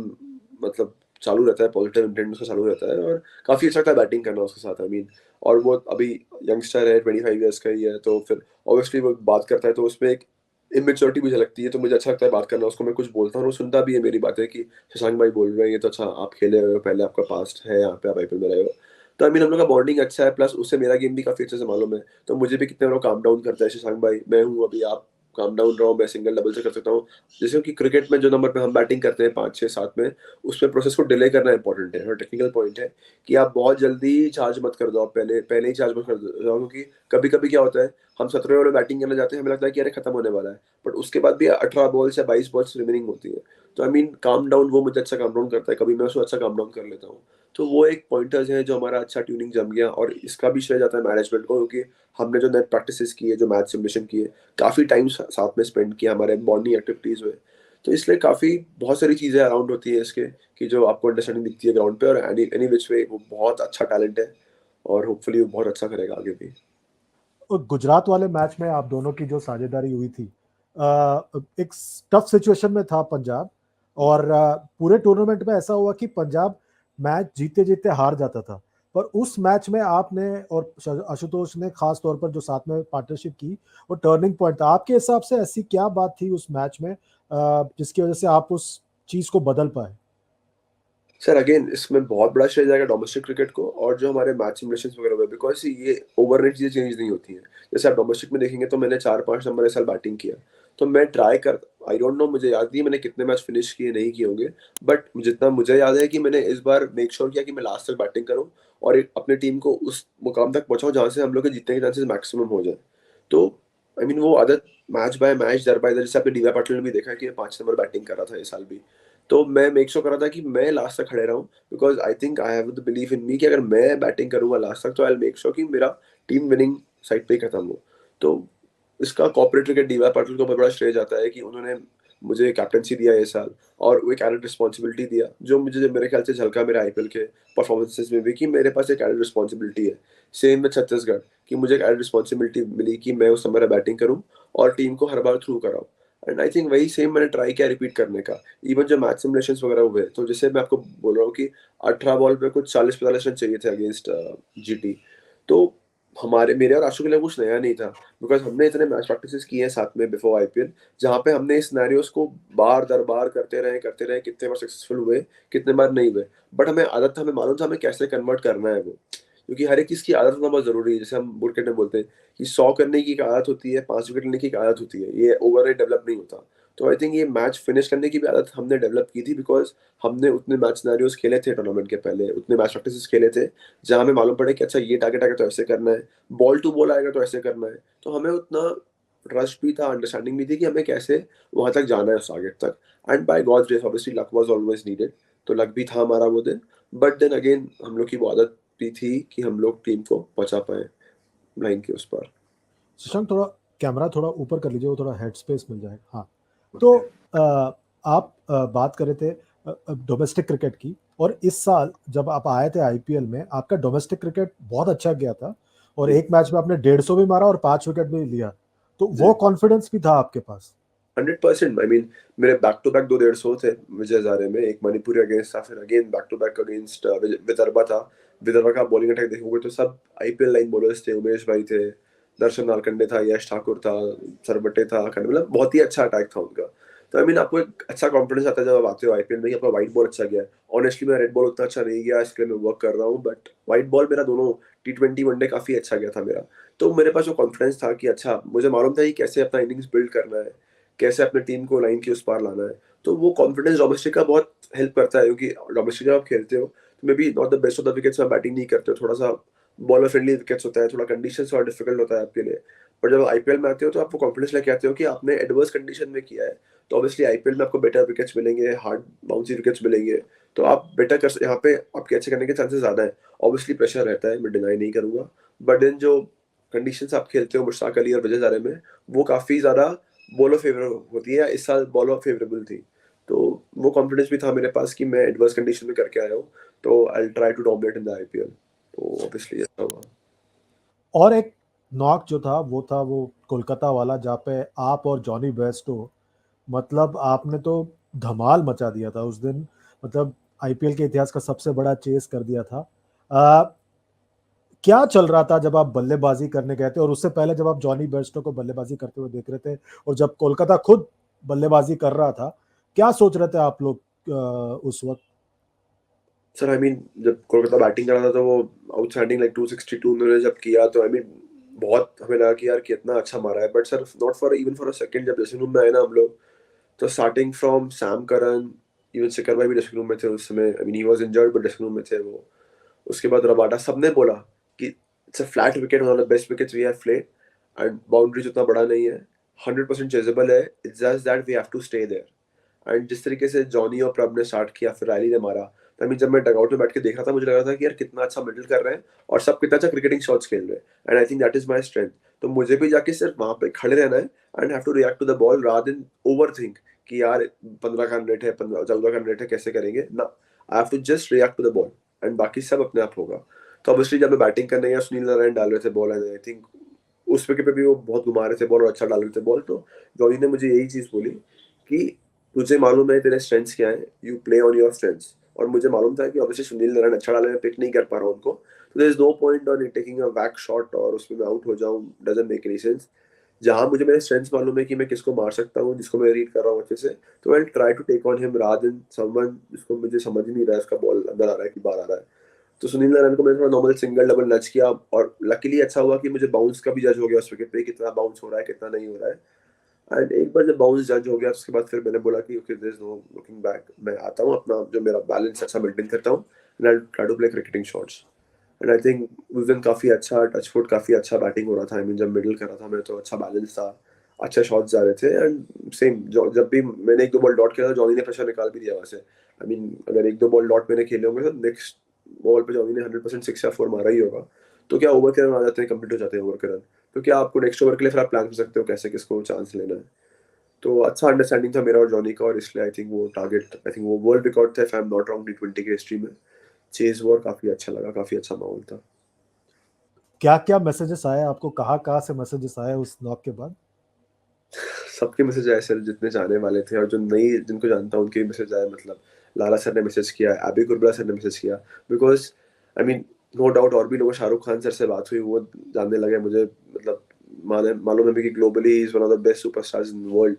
मतलब चालू रहता है, पॉजिटिव इंटेंट उसका चालू रहता है, और काफ़ी अच्छा लगता है बैटिंग करना उसके साथ। आई मीन और वो अभी यंगस्टर है, 25 ईयर्स का ही है, तो फिर ऑब्वियसली वो बात करता है तो उसमें एक इमेच्योरिटी मुझे लगती है, तो मुझे अच्छा लगता है बात करना उसको। मैं कुछ बोलता हूँ वो सुनता भी है मेरी बातें कि शशांक भाई बोल रहे हैं ये तो अच्छा, आप खेले हुए हो पहले, आपका पास्ट है यहाँ पे, आप आईपीएल में रहे हो। तो आई मीन हम लोग का बॉन्डिंग अच्छा है, प्लस उससे मेरा गेम भी काफी अच्छे से मालूम है, तो मुझे भी कितने बार काम डाउन करता है शशांक भाई, मैं हूँ अभी, आप काम डाउन रहो, मैं सिंगल डबल से कर सकता हूँ। जैसे कि क्रिकेट में जो नंबर पे हम बैटिंग करते हैं 5 6 7 में, उसमें प्रोसेस को डिले करना इंपॉर्टेंट है, और टेक्निकल पॉइंट है कि आप बहुत जल्दी चार्ज मत कर दो, आप पहले पहले ही चार्ज मत कर दो, क्योंकि कभी कभी क्या होता है, हम 17 ओवर में बैटिंग करने जाते हैं, हमें लगता है कि अरे खत्म होने वाला है, बट उसके बाद भी 18 बॉल्स या 22 बॉल्स रिमेनिंग होती है। तो आई मीन काम डाउन वो मुझे अच्छा काम डाउन करता है, कभी मैं उसको अच्छा काम डाउन कर लेता हूँ। तो वो एक पॉइंटर्स है जो हमारा अच्छा ट्यूनिंग जम गया, और इसका भी श्रेय जाता है मैनेजमेंट को, क्योंकि हमने जो नेट प्रैक्टिसेस की है, जो मैच सिमुलेशन की है, काफ़ी टाइम साथ में स्पेंड किया हमारे बॉन्डिंग एक्टिविटीज़ में। तो इसलिए काफ़ी बहुत सारी चीज़ें अराउंड होती है इसके, कि जो आपको अंडरस्टैंडिंग दिखती है ग्राउंड पे, और एनी एनी विच वे वो बहुत अच्छा टैलेंट है, और होपफुली वो बहुत अच्छा करेगा आगे भी। और गुजरात वाले मैच में आप दोनों की जो साझेदारी हुई थी, एक टफ सिचुएशन में था पंजाब, और पूरे टूर्नामेंट में ऐसा हुआ कि पंजाब मैच जीते जीते हार जाता था, पर उस मैच में आपने और आशुतोष ने खास तौर पर जो साथ में पार्टनरशिप की, वो टर्निंग पॉइंट था। आपके हिसाब से ऐसी क्या बात थी उस मैच में जिसकी वजह से आप उस चीज को बदल पाए? सर अगेन इसमें बहुत बड़ा श्रेय जाएगा डोमेस्टिक क्रिकेट को, और जो हमारे मैच सिमुलेशंस वगैरह हुए, बिकॉज ये ओवरनाइट चीज़ें चेंज नहीं होती हैं। जैसे आप डोमेस्टिक में देखेंगे तो मैंने 4 5 नंबर इस साल बैटिंग किया, तो मैं ट्राई कर, आई डोंट नो, मुझे याद नहीं है मैंने कितने मैच फिनिश किए नहीं किए होंगे, बट जितना मुझे याद है कि मैंने इस बार मेक श्योर किया कि मैं लास्ट तक बैटिंग करूँ, और एक अपने टीम को उस मुकाम तक पहुंचाऊं जहां से हम लोग के जीतने के चांसेस मैक्सिमम हो जाए। तो आई मीन वो आदत मैच बाय मैच, दर बाय दर, जैसे आपने डीवाई पाटिल ने भी देखा कि 5 नंबर बैटिंग कर रहा था इस साल भी, तो मैं मेक श्योर कर रहा था कि मैं लास्ट तक खड़े रहूं, because I think I have the belief in me कि अगर मैं बैटिंग करूंगा लास्ट तक तो आई मेक श्योर कि मेरा टीम विनिंग साइड पे ही खत्म हो। तो इसका कॉर्पोरेट क्रिकेट डीवाई पाटिल को बहुत बड़ा श्रेय जाता है कि उन्होंने मुझे कैप्टनसी दिया ये साल, और वो एक एडेड रिस्पॉन्सिबिलिटी दिया, जो मुझे मेरे ख्याल से झलका मेरे आईपीएल के परफॉर्मेंसेस में भी, कि मेरे पास एक एडेड रिस्पॉन्सिबिलिटी है। सेम में छत्तीसगढ़, कि मुझे एक एडेड रिस्पॉन्सिबिलिटी मिली कि मैं उस समय बैटिंग करूं और टीम को हर बार थ्रू कराऊं। एंड आई थिंक वही सेम मैंने ट्राई किया रिपीट करने का। इवन जब मैच सिमुलेशंस वगैरह हुए, तो जैसे मैं आपको बोल रहा हूँ कि 18 बॉल पे कुछ 40 45 रन चाहिए थे अगेंस्ट जीटी, तो हमारे मेरे और आशु के लिए कुछ नया नहीं था, बिकॉज हमने इतने मैच प्रैक्टिसेस किए हैं साथ में बिफोर आईपीएल, जहाँ पे हमने इस सिनेरियोस को बार दर बार करते रहे, कितने बार सक्सेसफुल हुए, कितने बार नहीं हुए, बट हमें आदत था, हमें मालूम था हमें कैसे कन्वर्ट करना है वो, क्योंकि हर एक चीज़ की आदत होना बहुत ज़रूरी है। जैसे हम क्रिकेट में बोलते हैं कि 100 करने की एक आदत होती है, 5 विकेट लेने की एक आदत होती है, ये ओवरनाइट डेवलप नहीं होता। तो आई थिंक ये मैच फिनिश करने की भी आदत हमने डेवलप की थी, बिकॉज हमने उतने मैच सिनेरियोस खेले थे टूर्नामेंट के पहले, उतने मैच प्रैक्टिसेस खेले थे, जहाँ हमें मालूम पड़े कि अच्छा ये टारगेट आएगा तो ऐसे करना है, बॉल टू बॉल आएगा तो ऐसे करना है। तो हमें उतना ट्रस्ट भी था, अंडरस्टैंडिंग भी थी कि हमें कैसे वहां तक जाना है उस टारगेट तक। And by God's grace obviously luck was always needed, तो लक भी था हमारा वो दिन, बट देन अगेन हम लोग की वो आदत भी थी कि हम लोग टीम को पहुंचा पाए लाइन के उस पर। शशांक, थोड़ा कैमरा थोड़ा ऊपर कर लीजिए, वो थोड़ा हेड स्पेस मिल जाएगा। हाँ। तो ओके। आप बात कर रहे थे डोमेस्टिक क्रिकेट की, और इस साल जब आप आए थे आईपीएल में, आपका डोमेस्टिक क्रिकेट बहुत अच्छा गया था, और जी। एक मैच में आपने 150 भी मारा और 5 विकेट भी लिया, तो वो जी। कॉन्फिडेंस भी था आपके पास? 100%। आई मीन मेरे बैक टू बैक 2 150 थे विजय हजारे में, एक मणिपुरी अगेंस्ट था, फिर again back to back against Vidarbha था। विदर्भा का बॉलिंग अटैक देखोगे तो सब आईपीएल लाइन बॉलर्स थे, उमेश भाई थे, दर्शन नालकंडे था, यश ठाकुर था, सरबटे था, मतलब बहुत ही अच्छा अटैक था उनका। तो आई मीन आपको एक अच्छा कॉन्फिडेंस आता है जब आप आते हो आईपीएल में कि आपका व्हाइट बॉल अच्छा गया है। ऑनेस्टली मेरा रेड बॉल उतना अच्छा नहीं गया, इसके लिए मैं वर्क कर रहा हूँ, बट व्हाइट बॉल मेरा दोनों T20 वनडे काफी अच्छा गया था मेरा। तो मेरे पास जो कॉन्फिडेंस था कि अच्छा, मुझे मालूम था कि कैसे अपना इनिंग्स बिल्ड करना है, कैसे अपनी टीम को लाइन के उस पार लाना है। तो वो कॉन्फिडेंस डोमेस्टिक का बहुत हेल्प करता है, क्योंकि डोमेस्टिक जब आप खेलते हो तो may be not the best of the wickets में बैटिंग नहीं करते हो, थोड़ा सा बॉलर फ्रेंडली विकेट्स होता है, थोड़ा कंडीशन थोड़ा डिफिकल्ट होता है आपके लिए। पर जब आईपीएल में आते हो तो आपको कॉन्फिडेंस लेके आते हो कि आपने एडवर्स कंडीशन में किया है, तो ऑब्वियसली आईपीएल में आपको बेटर विकेट्स मिलेंगे, हार्ड बाउंसी विकेट्स मिलेंगे, तो आप बेटर कर यहाँ पे आपके अच्छे करने के चांसेस ज्यादा है। ऑब्वियसली प्रेशर रहता है, मैं डिनाई नहीं करूंगा, बट देन जो कंडीशंस आप खेलते हो मुश्ताक अली और वजह हजारे में, वो काफी ज्यादा बॉलर फेवर होती है, इस साल बॉलर फेवरेबल थी। तो वो कॉन्फिडेंस भी था मेरे पास कि मैं एडवर्स कंडीशन में करके आया हूँ, तो I try to dominate in the IPL. तो ऑब्वियसली ऐसा हुआ। और एक नॉक जो था वो कोलकाता वाला, जहाँ पे आप और जॉनी बेस्टो, मतलब आपने तो धमाल मचा दिया था उस दिन। मतलब आईपीएल के इतिहास का सबसे बड़ा चेस कर दिया था। आ, क्या चल रहा था जब आप बल्लेबाजी करने गए थे, और उससे पहले जब आप जॉनी बेस्टो को बल्लेबाजी करते हुए देख रहे थे, और जब कोलकाता खुद बल्लेबाजी कर रहा था, क्या सोच रहे थे आप लोग उस वक्त? सर आई मीन जब कोलकाता बैटिंग कर रहा था तो वो आउटस्टैंडिंग लाइक 262 उन्होंने जब किया तो आई मीन बहुत हमें लगा कि यार कितना अच्छा मारा है, but sir not for even for a second जब ड्रेसिंग रूम में आए ना हम लोग, तो starting from Sam Curran, even Shikhar भाई भी ड्रेसिंग रूम में थे उस समय, I mean he was injured but dressing room में थे वो। उसके बाद रबाडा सबने बोला कि it's a flat wicket, one of the best wickets we have played, and boundaries उतना बड़ा नहीं है, 100% चेजेबल है, it's just that we have to stay there. And जिस तरीके से जॉनी और प्रभ ने स्टार्ट किया फिर रैली ने मारा, तो जब मैं डगआउट में बैठ के देख रहा था मुझे लग रहा था कि यार कितना अच्छा मिडल कर रहे हैं और सब कितना अच्छा क्रिकेटिंग शॉट्स खेल रहे हैं, and I think that is my strength. तो मुझे भी जाके सिर्फ वहां पे खड़े रहना है and have to react to the ball rather than overthink कि यार 15 का रेट है, 14 का रेट है, कैसे करेंगे ना। I have to just react to the ball and बाकी सब अपने आप होगा। तो ऑब्वियसली जब मैं बैटिंग करने गया सुनील नारायण डाल रहे थे बॉल, एंड आई थिंक उस विकेट पे भी वो बहुत घुमा रहे थे बॉल और अच्छा डाल रहे थे बॉल, तो जॉनी ने मुझे यही चीज बोली कि तुझे मालूम है तेरे स्ट्रेंथ्स क्या है, you play on your strengths. और मुझे मालूम था कि ऑब्वियसली सुनील नारायण अच्छा डाले, मैं पिक नहीं कर पा रहा हूँ उनको, तो there is no point on taking a back shot और उसमें मैं आउट हो जाऊं, डजंट मेक एनी सेंस। जहां मुझे मेरे स्ट्रेंथ्स मालूम है कि मैं किसको मार सकता हूँ, जिसको मैं रीड कर रहा हूँ अच्छे से, तो I try to take on him rather than someone जिसको मुझे समझ ही नहीं रहा है उसका बॉल अंदर आ रहा है कि बाहर आ रहा है। तो सुनील नारायण को मैंने थोड़ा नॉर्मल सिंगल डबल नच किया, और लकीली अच्छा हुआ कि मुझे बाउंस का भी जज हो गया उस विकेट पे, कितना बाउंस हो रहा है कितना नहीं हो रहा है। एंड एक बार जब बाउंस जज हो गया तो उसके बाद फिर मैंने बोला कि okay there is no looking back, मैं आता हूँ अपना जो मेरा बैलेंस अच्छा मेंटेन करता हूँ and I try to play cricketing shots. And I think उस दिन काफी अच्छा टच फुट, काफी अच्छा बैटिंग हो रहा था, आई मीन जब मिडिल कर रहा था मैं तो अच्छा बैलेंस था, अच्छे शॉट्स जा रहे थे। एंड सेम जब भी मैंने एक दो बॉल डॉट किया था जॉनी ने प्रेशर निकाल भी दिया वहां से। आई मीन अगर एक दो बॉल डॉट मैंने खेले होंगे तो नेक्स्ट बॉल पे जॉनी ने 100% 6 या 4 मारा ही होगा। तो क्या ओवर के रन आ जाते हैं, कंप्लीट हो जाते हैं ओवर के रन, तो क्या आपको नेक्स्ट ओवर के लिए फिर आप प्लान कर सकते हो कैसे किसको चांस लेना है। तो अच्छा अंडरस्टैंडिंग था मेरा और जॉनी का, और इसलिए आई थिंक वो टारगेट, आई थिंक वो वर्ल्ड रिकॉर्ड था if I am not wrong टी20 की हिस्ट्री में। चेज वॉर काफी अच्छा लगा, काफी अच्छा माहौल था। क्या क्या मैसेजेस आए आपको, कहाँ कहाँ से मैसेजेस आए उस नॉक के बाद? सबके मैसेज आए सर, जितने जाने वाले थे और जो नई जिनको जानता हूँ उनके मैसेज आए, मतलब लाला सर ने मैसेज किया, एबी कुरबला सर ने मैसेज किया, because I mean no doubt और भी लोगों, शाहरुख खान सर से बात हुई, वो जानने लगे मुझे, मतलब मालूम है कि globally is one of the best superstars in world.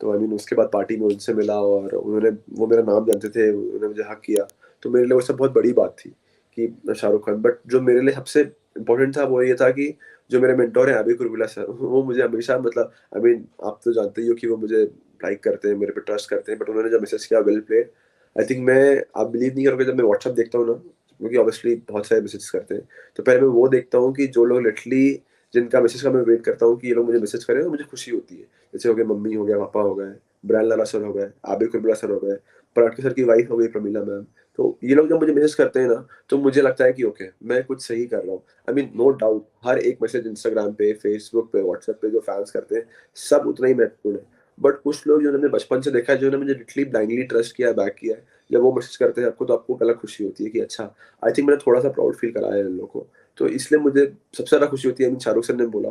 तो आई मीन उसके बाद पार्टी में उनसे मिला और उन्होंने, वो मेरा नाम जानते थे, उन्होंने मुझे हक किया। तो मेरे लिए वो सब बहुत बड़ी बात थी कि शाहरुख खान, बट जो मेरे लिए सबसे इम्पोर्टेंट था वो ये था कि जो मेरे मेंटोर हैं अभी कुरबला सर, वो मुझे हमेशा, मतलब आई मीन आप तो जानते ही हो कि वो मुझे लाइक करते हैं, मेरे पे ट्रस्ट करते हैं, बट उन्होंने जब मैसेज किया वेल प्लेड, आई थिंक मैं, आप बिलीव नहीं करोगे जब मैं व्हाट्सएप देखता हूँ ना, क्योंकि ऑब्वियसली बहुत सारे मैसेज करते हैं, तो पहले मैं वो देखता हूँ कि जो लोग लिटरली जिनका मैसेज का मैं वेट करता हूँ कि ये लोग मुझे मैसेज करें, तो मुझे खुशी होती है। जैसे हो गए मम्मी, हो गया पापा, हो गए ब्रायन लाला सर, हो गए आबिर कुरबला सर, हो गए पराठे सर की वाइफ, हो गई प्रमीला मैम। तो ये लोग जब मुझे मैसेज करते हैं ना, तो मुझे लगता है कि ओके मैं कुछ सही कर रहा हूँ। आई मीन नो डाउट हर एक मैसेज इंस्टाग्राम पे, फेसबुक पे, व्हाट्सएप पे जो फैंस करते हैं सब उतना ही महत्वपूर्ण है, बट कुछ लोग जिन्होंने बचपन से देखा है, जिन्होंने मुझे लिटरली ब्लाइंडली ट्रस्ट किया है, बैक किया है, जब वो मैसेज करते हैं आपको, तो आपको अलग खुशी होती है कि अच्छा, आई थिंक मैंने थोड़ा सा प्राउड फील कराया है इन लोगों को। तो इसलिए मुझे सबसे ज्यादा खुशी होती है। शाहरुख सर ने बोला,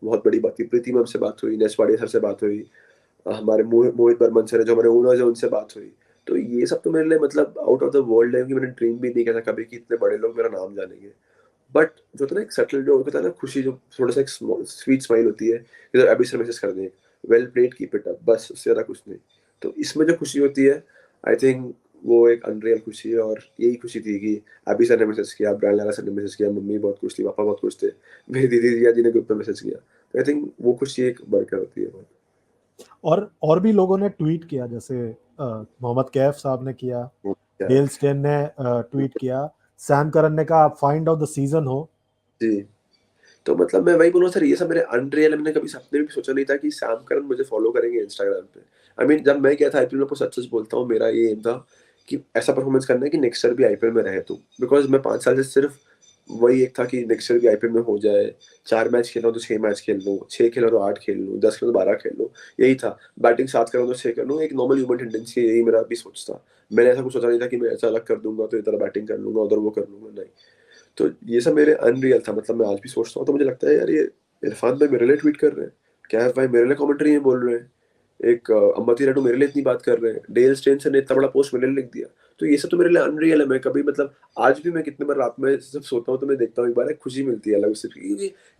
बहुत बड़ी बात थी, प्रीति मैम से बात हुई, नेस पाड़िया सर से बात हुई, हमारे मोहित बर्मन सर है जो हमारे ओनर्स है, उनसे बात हुई। तो ये सब तो मेरे लिए मतलब आउट ऑफ द वर्ल्ड है, कि मैंने ड्रीम भी नहीं किया था कभी कि इतने बड़े लोग मेरा नाम जानेंगे। बट जो होता है ना एक सेटल, जो होता है ना खुशी, जो थोड़ा सा एक स्वीट स्माइल होती है, इधर अभी से मैसेज कर दें well played keep it up, बस उससे ज्यादा कुछ नहीं। तो इसमें जो खुशी होती है, आई थिंक वो एक अनरियल खुशी है, और यही खुशी थी कि अभी सर ने मैसेज किया, ब्रायन लाला सर ने मैसेज किया, मम्मी बहुत खुश थी, पापा बहुत खुश थे, मेरी दीदी जिया जी ने ग्रुप में मैसेज किया। तो आई थिंक वो खुशी एक बढ़कर होती है बहुत। और भी लोगों ने ट्वीट किया, जैसे मोहम्मद कैफ साहब ने किया, वो क्या है। डेल स्टेन ने ट्वीट किया, सैम करन ने कहा आप फाइंड आउट द सीजन हो। जी, तो मतलब मैं वही बोलूँ सर, ये सब मेरे अनरियल है, मैंने कभी सपने में भी सोचा नहीं था कि सैम करन मुझे फॉलो करेंगे इंस्टाग्राम पे। आई मीन जब मैं गया था आईपीएल में, आपको सच सच बोलता हूँ, मेरा ये एम था कि ऐसा परफॉर्मेंस करना है कि नेक्स्ट ईयर भी आईपीएल में रहे, तो बिकॉज मैं 5 साल से सिर्फ वही एक था कि नेक्स्ट ईयर भी आईपीएल में हो जाए, 4 मैच खेल रहा हूँ तो 6 मैच खेल लूँ, 6 खेल रहा तो 8 खेल लूँ, 10 खेल तो 12 खेल लूँ, यही था। बैटिंग 7 कर रहा हूँ तो 6 कर लूँ, एक नॉर्मल ह्यूमन टेंडेंसी, यही मेरा भी सोच था। मैंने ऐसा कुछ सोचा नहीं था कि मैं ऐसा अलग कर दूंगा तो इधर बैटिंग कर लूंगा, उधर वो कर लूंगा, नहीं। तो ये सब मेरे अनरियल था, मतलब मैं आज भी सोचता हूँ तो मुझे लगता है यार, ये इरफान भाई मेरे लिए ट्वीट कर रहे हैं, कैफ भाई मेरे लिए कमेंट्री में बोल रहे हैं, एक अम्बती रायडू मेरे लिए इतनी बात कर रहे हैं, डेल स्टेनसन ने इतना बड़ा पोस्ट मेरे लिए लिख दिया। तो ये सब तो मेरे लिए अनरियल है। मैं कभी मतलब आज भी मैं कितने बार रात में सब सोता हूँ तो मैं देखता हूँ एक बार, एक खुशी मिलती है अलग से,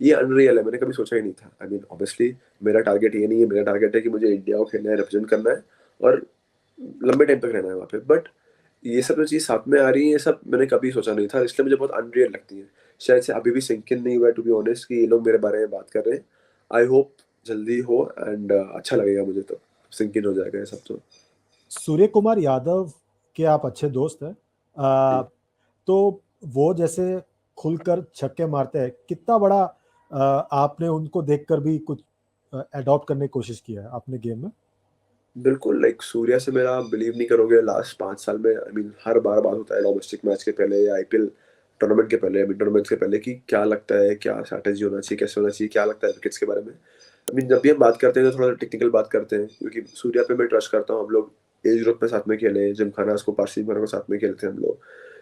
ये अनरियल है, मैंने कभी सोचा ही नहीं था। आई मीन ऑब्वियसली मेरा टारगेट ये नहीं है, मेरा टारगेट है कि मुझे इंडिया को खेलना है, रिप्रेजेंट करना है और लंबे टाइम तक रहना है वहाँ पे। बट ये सब जो चीज़ साथ में आ रही है, ये सब मैंने कभी सोचा नहीं था, इसलिए मुझे बहुत अनरियल लगती है। शायद से अभी भी सिंक इन नहीं हुआ है टू बी ऑनेस्ट कि ये लोग मेरे बारे में बात कर रहे हैं। आई होप जल्दी हो एंड अच्छा लगेगा मुझे, तो सिंक इन हो जाएगा ये सब तो। सूर्य कुमार यादव के आप अच्छे दोस्त हैं, जी। तो वो जैसे खुलकर छक्के मारते हैं, कितना बड़ा आपने उनको देखकर भी कुछ अडॉप्ट करने की कोशिश किया है अपने गेम में? बिल्कुल, लाइक सूर्या से मेरा, आप बिलीव नहीं करोगे, लास्ट 5 साल में आई मीन हर बार बात होता है डोमेस्टिक मैच के पहले या आईपीएल टूर्नामेंट के पहले, मिड टूर्नामेंट के पहले, कि क्या लगता है, क्या स्ट्रैटेजी होना चाहिए, कैसे होना चाहिए, क्या लगता है विकेट्स के बारे में। आई मीन जब भी हम बात करते हैं तो थोड़ा टेक्निकल बात करते हैं, क्योंकि सूर्या पे मैं ट्रस्ट करता हूँ। हम लोग एज ग्रुप में साथ में खेले, जिमखाना को पार्सिंग को साथ में खेलते हैं हम लोग,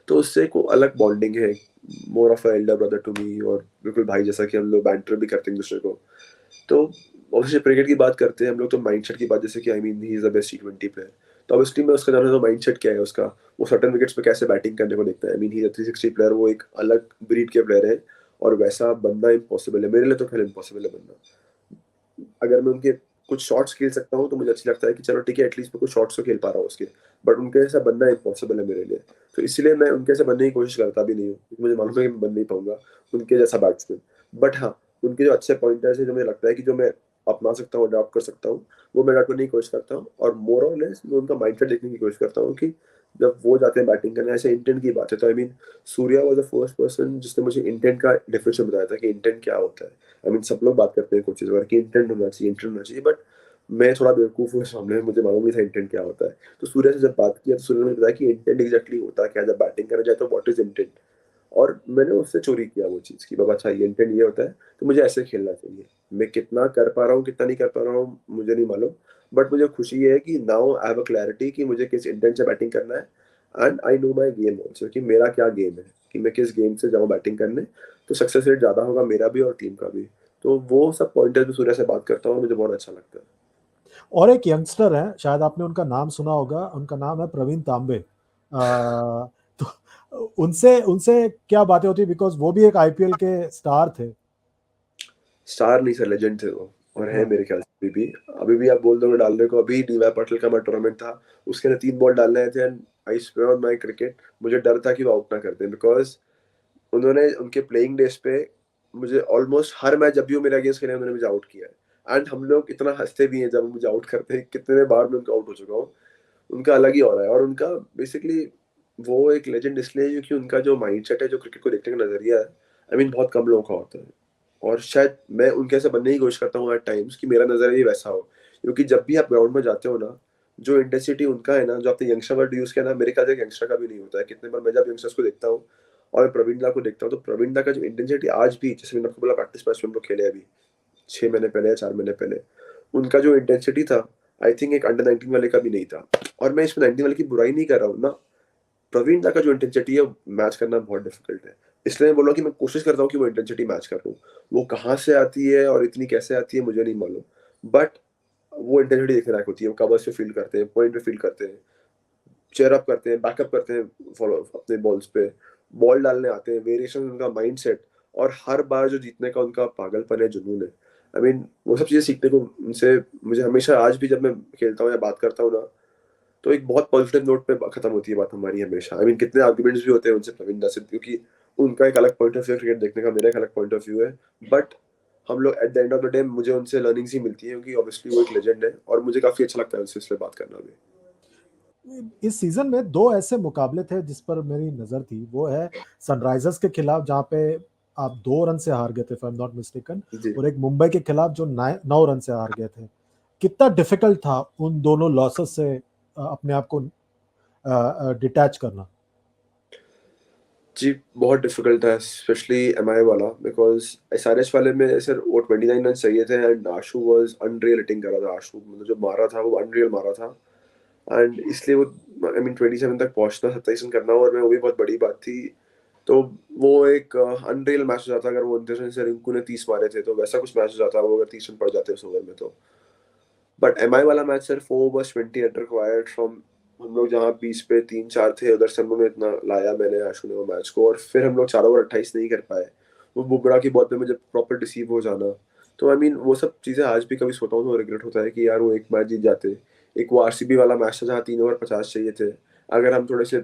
तो उससे को अलग बॉन्डिंग है, more of a elder brother to me, और बिल्कुल भाई जैसा कि हम लोग बैंटर भी करते हैं एक दूसरे को। तो ऑब्वियसली क्रिकेट की बात करते हैं हम लोग तो माइंडसेट की बात, जैसे कि आई mean he is the best T20 player, तो ऑब्वियसली मैं उसका जानना, तो माइंडसेट क्या है उसका, वो सर्टेन विकेट्स पे कैसे बैटिंग करने को देखता है। I mean he is 360 player, वो एक अलग ब्रीड के प्लेयर है, और वैसा बनना इम्पॉसिबल है, मेरे लिए तो खैर इम्पॉसिबल है बनना। अगर मैं उनके कुछ शॉट्स खेल सकता हूँ तो मुझे अच्छा लगता है कि चलो ठीक है, एटलीस्ट मैं कुछ शॉट्स तो खेल पा रहा हूँ उसके, बट उनके जैसा बनना इम्पॉसिबल है मेरे लिए। तो इसलिए मैं उनके जैसा बनने की कोशिश करता भी नहीं हूँ, क्योंकि मुझे मालूम है कि मैं बन नहीं पाऊंगा उनके जैसा बैट्समैन। बट हाँ, उनके जो अच्छे पॉइंटर्स है, जो मुझे लगता है कि जो मैं अपना सकता हूँ, अडॉप्ट कर सकता हूँ, वो मैं अडॉप्ट करने की कोशिश करता हूँ। और मोर और लेस मैं उनका माइंडसेट देखने की कोशिश करता हूँ कि जब वो जाते हैं बैटिंग करने, ऐसे इंटेंट की बात है तो I mean Surya was the first person जिसने मुझे इंटेंट का डिफरेंशियल बताया था कि इंटेंट क्या होता है। आई मीन सब लोग बात करते हैं कोचेज वगैरह कि इंटेंट होना चाहिए, इंटेंट होना चाहिए, बट मैं थोड़ा बेवकूफ़ हूँ इस मामले में, मुझे मालूम नहीं था इंटेंट क्या होता है। तो सूर्य से जब बात किया तो सूर्य ने बताया कि इंटेंट एग्जैक्टली होता है क्या, जब बैटिंग करा जाए तो व्हाट इज इंटेंट। और मैंने उससे चोरी किया वो चीज़ कि बाबा अच्छा ये इंटेंट ये होता है, तो मुझे ऐसे खेलना चाहिए। मैं कितना कर पा रहा हूँ, कितना नहीं कर पा रहा हूँ, मुझे नहीं मालूम, बट मुझे खुशी ये है कि now I have a clarity कि मुझे किस इंटेंट से बैटिंग करना है। And I know my game also कि मेरा क्या गेम है, कि मैं किस गेम से जाऊँ बैटिंग करने, तो सक्सेस रेट ज़्यादा होगा मेरा भी और टीम का भी। तो वो सब पॉइंटर्स भी सूर्य से बात करता हूँ, मुझे बहुत अच्छा लगता है। और एक यंगस्टर है, शायद आपने उनका नाम सुना होगा, उनका नाम है प्रवीण तांबे। तो उनसे उनसे क्या बातें होती है, बिकॉज वो भी एक आईपीएल के स्टार थे। स्टार नहीं सर, लेजेंड थे वो, और है हाँ। मेरे ख्याल से अभी भी आप बोल दोगे डालने को। अभी डीवाई पाटिल का मैं टूर्नामेंट था, उसके ने 3 बॉल डालने आए थे, and I swear on my cricket, मुझे डर था कि वो आउट ना कर दें, बिकॉज उन्होंने उनके प्लेइंग डेज पे मुझे ऑलमोस्ट हर मैच जब भी वो मेरे अगेंस्ट खेले उन्होंने मुझे आउट किया है। एंड हम लोग इतना हंसते भी हैं जब वो मुझे आउट करते हैं, कितने बार मैं उनका आउट हो चुका हूँ। उनका अलग ही हो रहा है, और उनका बेसिकली वो एक लेजेंड इसलिए है क्योंकि उनका जो माइंडसेट है, जो क्रिकेट को देखने का नजरिया है, आई मीन बहुत कम लोगों का होता है। और शायद मैं उनके ऐसे बनने की कोशिश करता हूँ एट टाइम्स कि मेरा नजरिया भी वैसा हो, क्योंकि जब भी आप ग्राउंड में जाते हो ना, जो इंटेंसिटी उनका है ना, जो आपने यंगस्टर वर्ड यूज किया ना, मेरे ख्याल से एक यंगस्टर का भी नहीं होता है। कितने बार मैं जब यंगस्टर्स को देखता हूँ और प्रवीण दा को देखता हूँ, तो प्रवीण दा का जो इंटेंसिटी आज भी, जैसे मैंने आपको बोला प्रैक्टिस मैच में हम लोग खेले अभी 6 महीने पहले या 4 महीने पहले, उनका जो इंटेंसिटी था, आई थिंक एक अंडर 19 वाले का भी नहीं था। और मैं इसमें 19 वाले की बुराई नहीं कर रहा हूँ ना, प्रवीण दा का जो इंटेंसिटी है मैच करना बहुत डिफिकल्ट है। इसलिए मैं बोल रहा हूँ कि मैं कोशिश करता हूँ कि वो इंटेंसिटी मैच कर लूँ। वो कहाँ से आती है और इतनी कैसे आती है मुझे नहीं मालूम, बट वो इंटेंसिटी देखने लायक होती है। वो कवर्स पे फील्ड करते हैं, पॉइंट पे फील्ड करते हैं, चेयर अप करते हैं, बैकअप करते हैं फॉलो अपने बॉल्स पे, बॉल डालने आते हैं, वेरिएशन उनका माइंडसेट, और हर बार जो जीतने का उनका पागलपन है, जुनून है। आई मीन वो सब चीज़ें सीखने को उनसे मुझे हमेशा, आज भी जब मैं खेलता हूँ या बात करता हूँ ना, तो एक बहुत पॉजिटिव नोट पे खत्म होती है बात हमारी हमेशा। आई मीन कितने आर्गुमेंट्स भी होते हैं उनसे प्रवीण दास से, क्योंकि उनका एक अलग पॉइंट ऑफ व्यू है क्रिकेट देखने का, मेरा एक अलग पॉइंट ऑफ व्यू है। बट हम लोग at the end of the day मुझे उनसे लर्निंग्स ही मिलती है, क्योंकि ऑब्वियसली वो एक लेजेंड है और मुझे काफी अच्छा लगता है उनसे इसलिए बात करना भी। इस सीजन में दो ऐसे मुकाबले थे जिस पर मेरी नजर थी, वो है सनराइजर्स के खिलाफ जहां पे आप 2 रन से हार गए थे, if I am not mistaken, जी। और एक मुंबई के खिलाफ जो 9 रन से हार गए थे। कितना डिफिकल्ट था उन दोनों लॉसेस से अपने आप को डिटैच करना? जी, बहुत डिफिकल्ट था, स्पेशली एमआई वाला, बिकॉज एसआरएच वाले में सर वो 29 रन चाहिए थे, and Ashu was unreal hitting कर रहा था। आशु मतलब जो मारा था वो अनरियल मारा था, एंड इसलिए वो आई मीन 27 तक पहुंचना, 27 रन करना, और मैं वो भी बहुत बड़ी बात थी। तो वो एक अनरियल मैच हो जाता अगर वो 29 रन से रिंकू ने 30 मारे थे, तो वैसा कुछ मैच हो जाता वो अगर 30 रन पड़ जाते उस ओवर में तो। बट एमआई वाला match sir 4 over 20 run required from, हम लोग जहाँ 20 पे 3-4 थे उधर से हम लोग ने इतना लाया मैंने आशु ने वो मैच को, और फिर हम लोग 4 ओवर 28 नहीं कर पाए। वो बुमराह की बॉल पे मुझे प्रॉपर डिसीव हो जाना, तो आई मीन वो सब चीजें आज भी कभी सोचता हूँ तो रिग्रेट होता है कि यार वो एक मैच जीत जाते। एक वो आरसीबी वाला मैच था जहाँ 3 ओवर 50 चाहिए थे, अगर हम थोड़े से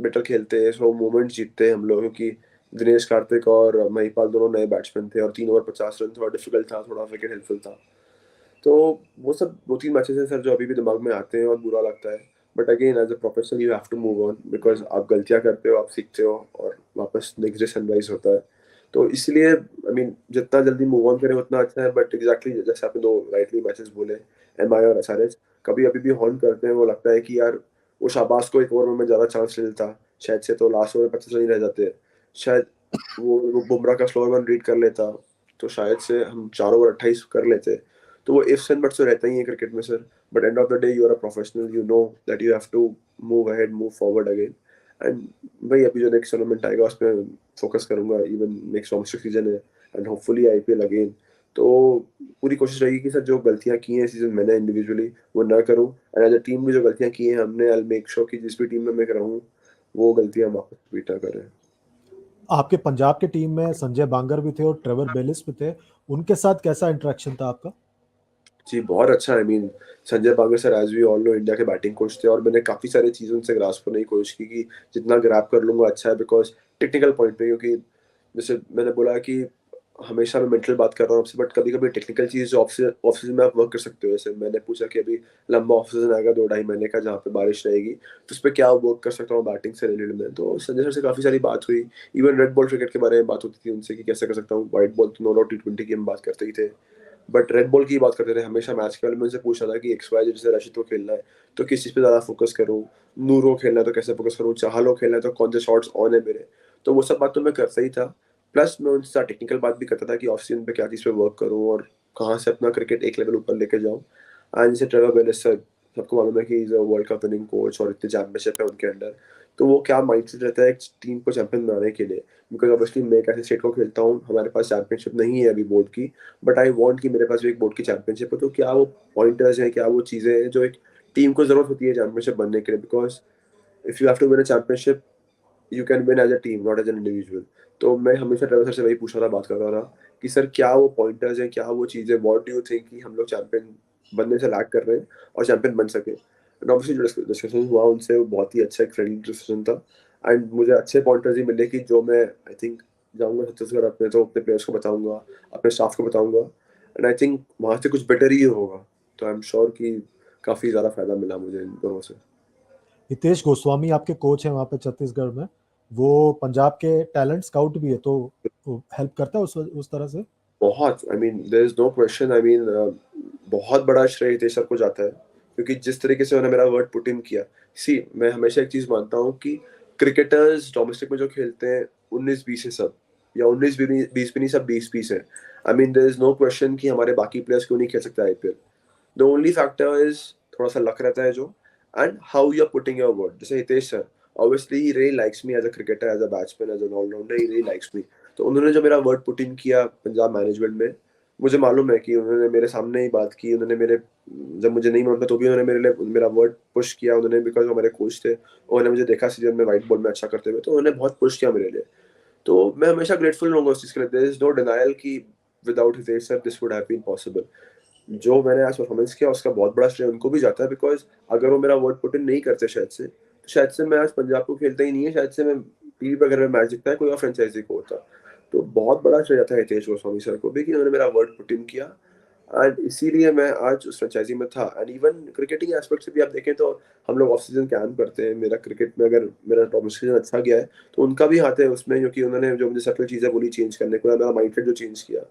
बेटर खेलते सो मोमेंट जीतते हम लोग, क्योंकि दिनेश कार्तिक और महिपाल दोनों नए बैट्समैन थे और 3 ओवर 50 रन थोड़ा डिफिकल्ट था, थोड़ा विकेट हेल्पफुल था। तो वो सब 2-3 मैचेस हैं सर जो अभी भी दिमाग में आते हैं और बुरा लगता है। But again as a professional you have to move on, because आप गलतियां करते हो, आप सीखते हो और वापस नेक्स्ट डे सनराइज होता है। तो इसलिए आई मीन जितना जल्दी मूव ऑन करें उतना अच्छा है। बट एग्जैक्टली जैसे आपने दो राइटली मैचेस बोले, एमआई और एसआरएच, कभी अभी भी हॉर्न करते हैं, वो लगता है कि यार वो शाबाश को एक ओवर में ज्यादा चांस ले लेता शायद से, तो लास्ट ओवर 25 रन ही रह जाते। शायद वो बुमराह का स्लोअर वन रीड कर लेता तो शायद से हम 4 ओवर 28 कर लेते। तो वो इफ्स एंड बट्स तो रहता ही है क्रिकेट में sir. But end of the day you are a professional, you know that you have to move ahead, move forward again. And भाई अभी जो नेक्स्ट टूर्नामेंट आएगा उसमें फोकस करूंगा, इवन नेक्स्ट डोमेस्टिक सीजन है एंड होपफुली आईपीएल अगेन। तो पूरी कोशिश रहेगी कि सर जो गलतियां की हैं सीजन मैंने इंडिविजुअली वो ना करूं, एंड एज अ टीम भी जो गलतियां की हैं हमने, आई मेक श्योर कि जिस भी टीम में मैं रहूं वो गलतियां वापस रिपीट ना करें। आपके पंजाब की टीम में संजय बांगर भी थे और ट्रेवर बेलिस भी थे, उनके साथ कैसा इंटरेक्शन था आपका? जी बहुत अच्छा, I mean Sanjay Bangar sir as we all know India के बैटिंग कोच थे, और मैंने काफी सारी चीजों से ग्रास्प करने की कोशिश की कि जितना ग्रैप कर लूंगा अच्छा है, बिकॉज टेक्निकल पॉइंट पे, क्योंकि जैसे मैंने बोला कि हमेशा मैं मेंटल बात कर रहा हूँ आपसे, बट कभी कभी टेक्निकल चीज जो ऑफ सीजन में आप वर्क कर सकते हो। जैसे मैंने पूछा कि अभी लंबा ऑफ सीजन आएगा 2-2.5 महीने का जहाँ पे बारिश रहेगी, तो उस पर क्या वर्क कर सकता हूँ बैटिंग से रिलेटेड में, तो संजय सर से काफी सारी बात हुई। इवन रेड बॉल क्रिकेट के बारे में बात होती थी उनसे कि कैसे कर सकता हूँ, व्हाइट बॉल तो नो डाउट T20 की हम बात करते ही थे, बट रेड बॉल की बात करते थे हमेशा मैच के। वाले में उनसे पूछा था कि एक्स वाई जैसे रशिद को खेलना है तो किस चीज़ पे ज़्यादा फोकस करूँ, नूरो खेलना है तो कैसे फोकस करूँ, चाहलो खेलना है तो कौन से शॉट्स ऑन है मेरे। तो वो सब बात तो मैं करता ही था, प्लस मैं उनसे टेक्निकल बात भी करता था कि ऑफ सीजन पे क्या चीज़ पे वर्क करूँ और कहाँ से अपना क्रिकेट एक लेवल ऊपर लेके जाऊँ। एंड जैसे ट्रेवर बेलिस सर, सबको मालूम है कि is a world cup winning coach और इतने चैंपियनशिप है उनके अंडर, तो वो क्या माइंडसेट रहता है एक टीम को चैंपियन बनाने के लिए। बिकॉज ऑब्वियसली मैं एक ऐसे स्टेट को खेलता हूँ, हमारे पास चैंपियनशिप नहीं है अभी बोर्ड की, बट आई वांट कि मेरे पास भी एक बोर्ड की चैंपियनशिप हो। तो क्या वो पॉइंटर्स हैं, क्या वो चीज़ें हैं जो एक टीम को जरूरत होती है चैंपियनशिप बनने के लिए, because if you have to win a championship you can win as a team not as an individual. तो मैं हमेशा ट्रेवर सर से वही पूछ रहा था, बात कर रहा था कि सर क्या वो पॉइंटर्स हैं, क्या वो चीज़ें, व्हाट डू यू थिंक कि हम लोग चैंपियन बनने से लैग कर रहे हैं और चैंपियन बन सके। एंड ऑब्वियसली जो डिस्कशन हुआ उनसे वो बहुत ही अच्छा एक फ्रेंडली डिस्कशन था, एंड मुझे अच्छे पॉइंटर्स ही मिले कि जो मैं आई थिंक जाऊंगा छत्तीसगढ़ अपने तो अपने प्लेयर्स को बताऊंगा, अपने स्टाफ को बताऊंगा, एंड आई थिंक वहाँ से कुछ बेटर ही होगा। तो आई एम श्योर कि काफ़ी ज़्यादा फायदा मिला मुझे इन दोनों से। हितेश गोस्वामी आपके कोच हैं वहाँ पे छत्तीसगढ़ में, वो पंजाब के टैलेंट स्काउट भी है, तो हेल्प करता है उस तरह से। बहुत, I mean there is no question, I mean बहुत बड़ा श्रेय हितेश सर को जाता है, क्योंकि जिस तरीके से उन्होंने मेरा वर्ड पुट इन किया। सी मैं हमेशा एक चीज मानता हूँ कि क्रिकेटर्स डोमेस्टिक में जो खेलते हैं 19-20 है सब, या 19-20 भी नहीं, सब 20-20 है। I mean there is no question कि हमारे बाकी प्लेयर्स क्यों नहीं खेल सकते IPL. The only factor is थोड़ा सा लक रहता है जो, and how you are putting your word. जैसे Hitesh sir, obviously he really likes me as a cricketer, as a batsman, as an all-rounder, he really likes me. तो उन्होंने जो मेरा वर्ड पुट इन किया पंजाब मैनेजमेंट में, मुझे मालूम है कि उन्होंने मेरे सामने ही बात की, उन्होंने मेरे, जब मुझे नहीं मालूम था तो भी उन्होंने मेरे लिए मेरा वर्ड पुश किया उन्होंने, बिकॉज वो मेरे कोच थे, उन्होंने मुझे देखा सीजन में व्हाइट बॉल में अच्छा करते हुए, तो उन्होंने बहुत पुश किया मेरे लिए। तो मैं हमेशा ग्रेटफुल रहूंगा उस चीज़ के लिए। देयर इज नो डिनायल कि without Hitesh sir this would have been possible. जो मैंने आज परफॉर्मेंस किया उसका बहुत बड़ा श्रेय उनको भी जाता है, बिकॉज अगर वो मेरा वर्ड पुट इन नहीं करते शायद से, तो शायद से मैं आज पंजाब को खेलता ही नहीं है, शायद से मैं टीवी पर अगर मैं मैच दिखता है कोई और फ्रेंचाइजी को होता। तो बहुत बड़ा श्रेय जाता है हितेश गोस्वामी सर को भी कि उन्होंने मेरा वर्ड पुट इन किया, एंड इसीलिए मैं आज उस फ्रेंचाइजी में था। एंड इवन क्रिकेटिंग एस्पेक्ट से भी आप देखें तो हम लोग ऑफ सीजन कैंप करते हैं, मेरा क्रिकेट में अगर मेरा डोमेस्टिक सीजन अच्छा गया है तो उनका भी हाथ है उसमें, क्योंकि उन्होंने जो मुझे सटल चीज़ें बोली चेंज करने को, या मेरा माइंडसेट जो चेंज किया,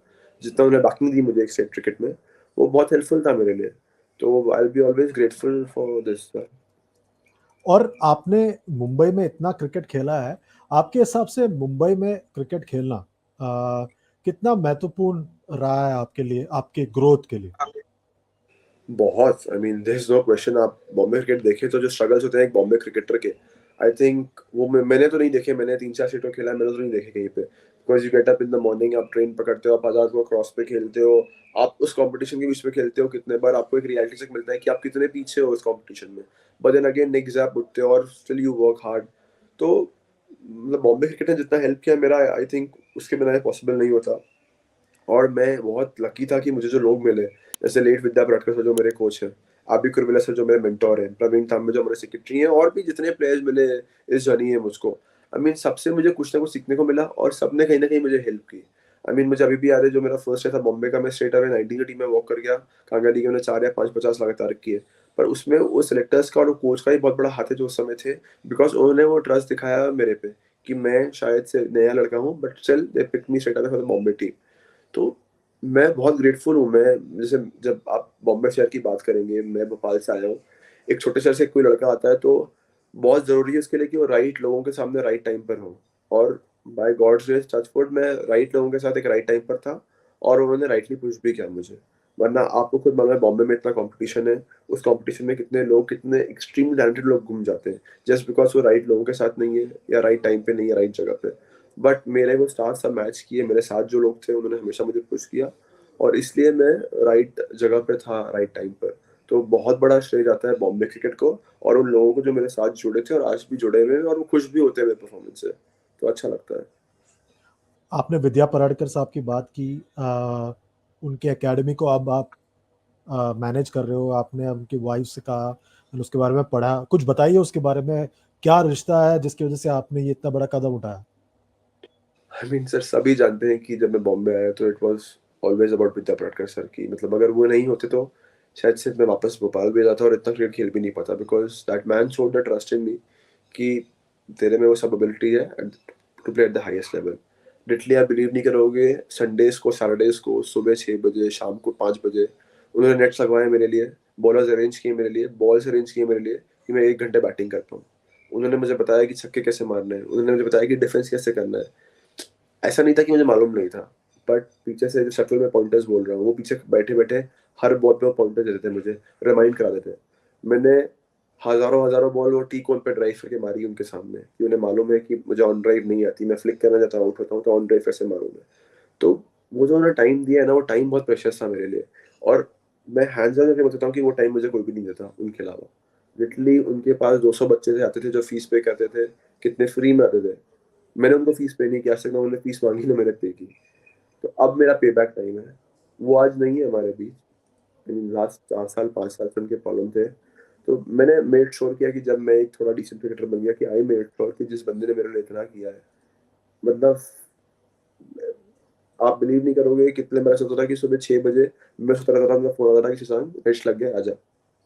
जितना उन्होंने बैकिंग दी मुझे एक सेट क्रिकेट में, वो बहुत हेल्पफुल था मेरे लिए। तो I will be always grateful for this sir. और आपने मुंबई में इतना क्रिकेट खेला है, आपके हिसाब से मुंबई में क्रिकेट खेलना कितना महत्वपूर्ण रहा है आपके लिए, आपके ग्रोथ के लिए? बहुत, I mean there is no question. आप बॉम्बे क्रिकेट देखें तो जो स्ट्रगल्स होते हैं एक बॉम्बे क्रिकेटर के, आई थिंक वो मैंने तो नहीं देखे, मैंने 3-4 स्टेट में खेला है, मैंने तो नहीं देखे कहीं पे। Because you get up in the morning, आप ट्रेन पकड़ते हो, आप आजाद को क्रॉस पे खेलते हो, आप उस कंपटीशन के बीच में खेलते हो, कितने बार आपको एक रियलिटी चेक मिलता है कि आप कितने पीछे हो उस कंपटीशन में, बट देन अगेन नेक्स्ट आप उठते हो और स्टिल यू वर्क हार्ड। तो मतलब बॉम्बे क्रिकेट ने जितना हेल्प किया मेरा, आई थिंक उसके बिना पॉसिबल नहीं होता। और मैं बहुत लकी था कि मुझे जो लोग मिले, जैसे लेट विद्या प्रटकर सर जो मेरे कोच हैं, आबी कुरविला सर जो मेरे मेंटोर हैं, प्रवीण तांबे जो हमारे सेक्रेटरी हैं, और भी जितने प्लेयर्स मिले इस जर्नी है मुझको, आई मीन सबसे मुझे कुछ ना कुछ सीखने को मिला और सबने कहीं ना कहीं मुझे हेल्प की। आई मीन मुझे अभी भी याद है जो मेरा फर्स्ट डे था बॉम्बे का, मैं स्ट्रेट अवे 19 की टीम में वॉक कर गया। कांगड़ा लीग में 4 या 5 50 लगातार किए, पर उसमें वो सिलेक्टर्स का और कोच का ही बहुत बड़ा हाथ है जो उस समय थे, बिकॉज उन्होंने वो ट्रस्ट दिखाया मेरे पे कि मैं शायद से नया लड़का हूँ, but still they pick me straight away for the Bombay team. तो मैं बहुत ग्रेटफुल हूँ। मैं जैसे जब आप बॉम्बे शहर की बात करेंगे, मैं भोपाल से आया हूँ, एक छोटे शहर से कोई लड़का आता है तो बहुत ज़रूरी है उसके लिए कि वो राइट लोगों के सामने राइट टाइम पर हो। और बाय गॉड्स ग्रेस टचवुड मैं राइट लोगों के साथ एक राइट टाइम पर था, और उन्होंने राइटली पुश भी किया मुझे। वरना आपको खुद मालूम है बॉम्बे में इतना कंपटीशन है, उस कंपटीशन में कितने लोग, कितने एक्सट्रीमली टैलेंटेड लोग घूम जाते हैं जस्ट बिकॉज वो राइट लोगों के साथ नहीं है या राइट टाइम पे नहीं है, राइट जगह पे। बट मेरे वो स्टार्स सब मैच किए, मेरे साथ जो लोग थे उन्होंने हमेशा मुझे पुश किया, और इसलिए मैं राइट जगह पे था राइट टाइम पर। तो बहुत बड़ा श्रेय जाता है बॉम्बे क्रिकेट को और उन लोगों को जो मेरे साथ जुड़े थे और आज भी जुड़े हुए हैं, और वो खुश भी होते हैं मेरे परफॉर्मेंस से, तो अच्छा लगता है। आपने विद्या पराड़कर साहब की बात की, उनके एकेडमी को अब आप मैनेज कर रहे हो, आपने उनकी वाइफ से कहा, मैंने उसके बारे में पढ़ा, कुछ बताइए उसके बारे में, क्या रिश्ता है जिसकी वजह से आपने ये इतना बड़ा कदम उठाया? आई मीन सर सभी जानते हैं कि जब मैं बॉम्बे आया तो it was always about Vidya Patkar sir की, मतलब अगर वो नहीं होते तो शायद सिर्फ मैं वापस भोपाल भी जाता और इतना क्रिकेट खेल भी नहीं पाता, because that man showed the trust in me कि तेरे में वो सब एबिलिटी है to play at the highest level. Literally आप बिलीव नहीं करोगे, संडेज को सैटरडेज को सुबह 6 बजे शाम को 5 बजे उन्होंने नेट्स लगवाए मेरे लिए, बॉलर्स अरेंज किए मेरे लिए, बॉल्स अरेंज किए मेरे लिए कि मैं 1 घंटे बैटिंग कर पाऊँ। उन्होंने मुझे बताया कि छक्के कैसे मारने हैं, उन्होंने मुझे बताया कि डिफेंस कैसे करना है। ऐसा नहीं था कि मुझे मालूम नहीं था, बट पीछे से जो शटल में पॉइंटर्स बोल रहा हूँ वो पीछे बैठे बैठे हर बॉल पे वो पॉइंटर देते थे, मुझे रिमाइंड करा देते। मैंने हजारों हजारों बॉल वो टी कोन पे ड्राइव करके मारी उनके सामने, कि उन्हें मालूम है कि मुझे ऑन ड्राइव नहीं आती, मैं फ्लिक करना चाहता हूँ, आउट होता हूँ तो ऑन ड्राइव कैसे मारूँ मैं। तो वो जो उन्होंने टाइम दिया है ना, वो टाइम बहुत प्रेशियस था मेरे लिए। और मैं हैंड्स डाउन करके बताता हूँ कि वो टाइम मुझे कोई भी नहीं देता उनके अलावा। लिटरली उनके पास 200 बच्चे थे आते थे जो फीस पे करते थे, कितने फ्री में आते थे। मैंने उनको फीस पे नहीं किया, आज तक ना उन्होंने फीस मांगी ना मैंने पे की। तो अब मेरा पे बैक टाइम है। वो आज नहीं है हमारे बीच, लास्ट 4 साल 5 साल से उनके प्रॉब्लम थे। तो मैंने मेड श्योर किया कि जब मैं एक थोड़ा डिसेंट क्रिकेटर बन गया कि आई मेड श्योर कि जिस बंदे ने मेरे लिए इतना किया है, मतलब आप बिलीव नहीं करोगे कितने बार ऐसा होता था कि सुबह 6 बजे मैं सोता रहता था, मेरा फोन आता था कि शशांक रेस्ट लग गया आजा,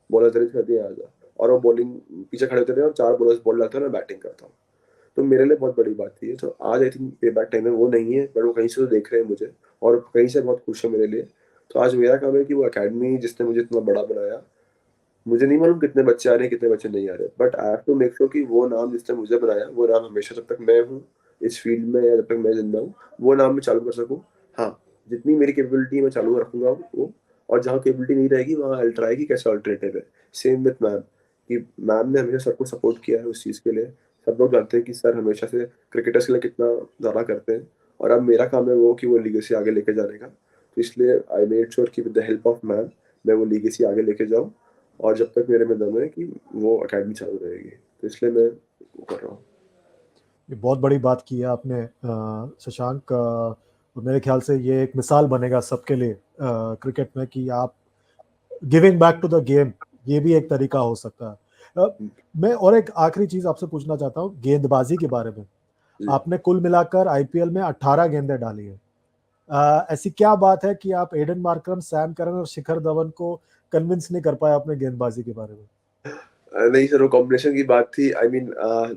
बॉलर अरेंज कर दिया आजा। और वो बॉलिंग पीछे खड़े होते थे और 4 बॉलर्स बॉल डालते थे, मैं बैटिंग करता हूँ। तो मेरे लिए बहुत बड़ी बात थी ये। तो आज आई थिंक पे बैक टाइम में वो नहीं है, बट वो कहीं से तो देख रहे हैं मुझे और कहीं से बहुत खुश है मेरे लिए। तो आज मेरा काम है कि वो अकेडमी जिसने मुझे इतना बड़ा बनाया, मुझे नहीं मालूम कितने बच्चे आ रहे हैं कितने बच्चे नहीं आ रहे, but I have to make sure कि वो नाम जिसने मुझे बनाया वो नाम हमेशा जब तक मैं हूँ इस फील्ड में या जब तक मैं जिंदा हूँ वो नाम मैं चालू कर सकूँ। हाँ, जितनी मेरी कैपेबिलिटी मैं चालू रखूंगा वो, और जहाँ कैपेबिलिटी नहीं रहेगी वहाँ आई ट्राई की कैसे अल्टरनेटिव है। सेम विथ मैम, कि मैम ने हमेशा सर को सपोर्ट किया है उस चीज़ के लिए। सब लोग जानते हैं कि सर हमेशा से क्रिकेटर्स के लिए कितना ज़्यादा करते हैं, और अब मेरा काम है वो कि वो लीगेसी आगे लेके जाने का। तो इसलिए आई मेड श्योर कि with the help of ma'am मैं वो लीगेसी आगे लेके जाऊँ, और जब तक मेरे में दम है कि वो अकेडमी चालू रहेगी, तो इसलिए मैं वो कर रहा हूँ। ये बहुत बड़ी बात की है आपने शशांक, और मेरे ख्याल से ये एक मिसाल बनेगा सबके लिए क्रिकेट में, कि आप giving back to the game, ये भी एक तरीका हो सकता है। मैं और एक आखिरी चीज आपसे पूछना चाहता हूँ गेंदबाजी के बारे में। जी। आपने कुल मिलाकर आईपीएल में 18 गेंदें डाली है। ऐसी क्या बात है कि आप एडन मार्करम, सैम करन और शिखर धवन को कन्विंस नहीं कर पाए अपने गेंदबाजी के बारे में? नहीं सर, वो कॉम्बिनेशन की बात थी। आई मीन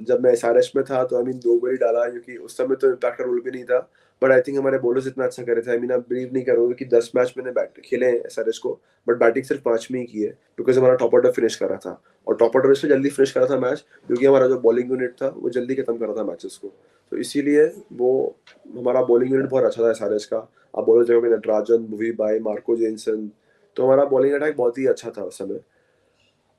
जब मैं एसआरएच में था तो आई मीन 2 बार ही डाला, क्योंकि उस समय तो इम्पैक्ट का रोल भी नहीं था। बट आई थिंक हमारे बॉलर्स इतना अच्छा कर रहे थे। आई मीन आप बिलीव नहीं करोगे कि 10 मैच मैंने बैट खेले हैं एसआरएच को, बट बैटिंग सिर्फ 5 में ही की है, बिकॉज हमारा टॉप ऑर्डर फिनिश कर रहा था। और टॉप ऑर्डर इसलिए जल्दी फिनिश करा था मैच क्योंकि हमारा जो बॉलिंग यूनिट था वो जल्दी खत्म कर रहा था मैचेस को। तो इसीलिए वो हमारा बॉलिंग यूनिट बहुत अच्छा था एसआरएच का। आप बॉलर जगह में Natarajan, Bhuvi by, Marco Jansen, तो हमारा बॉलिंग अटैक बहुत ही अच्छा था उस समय।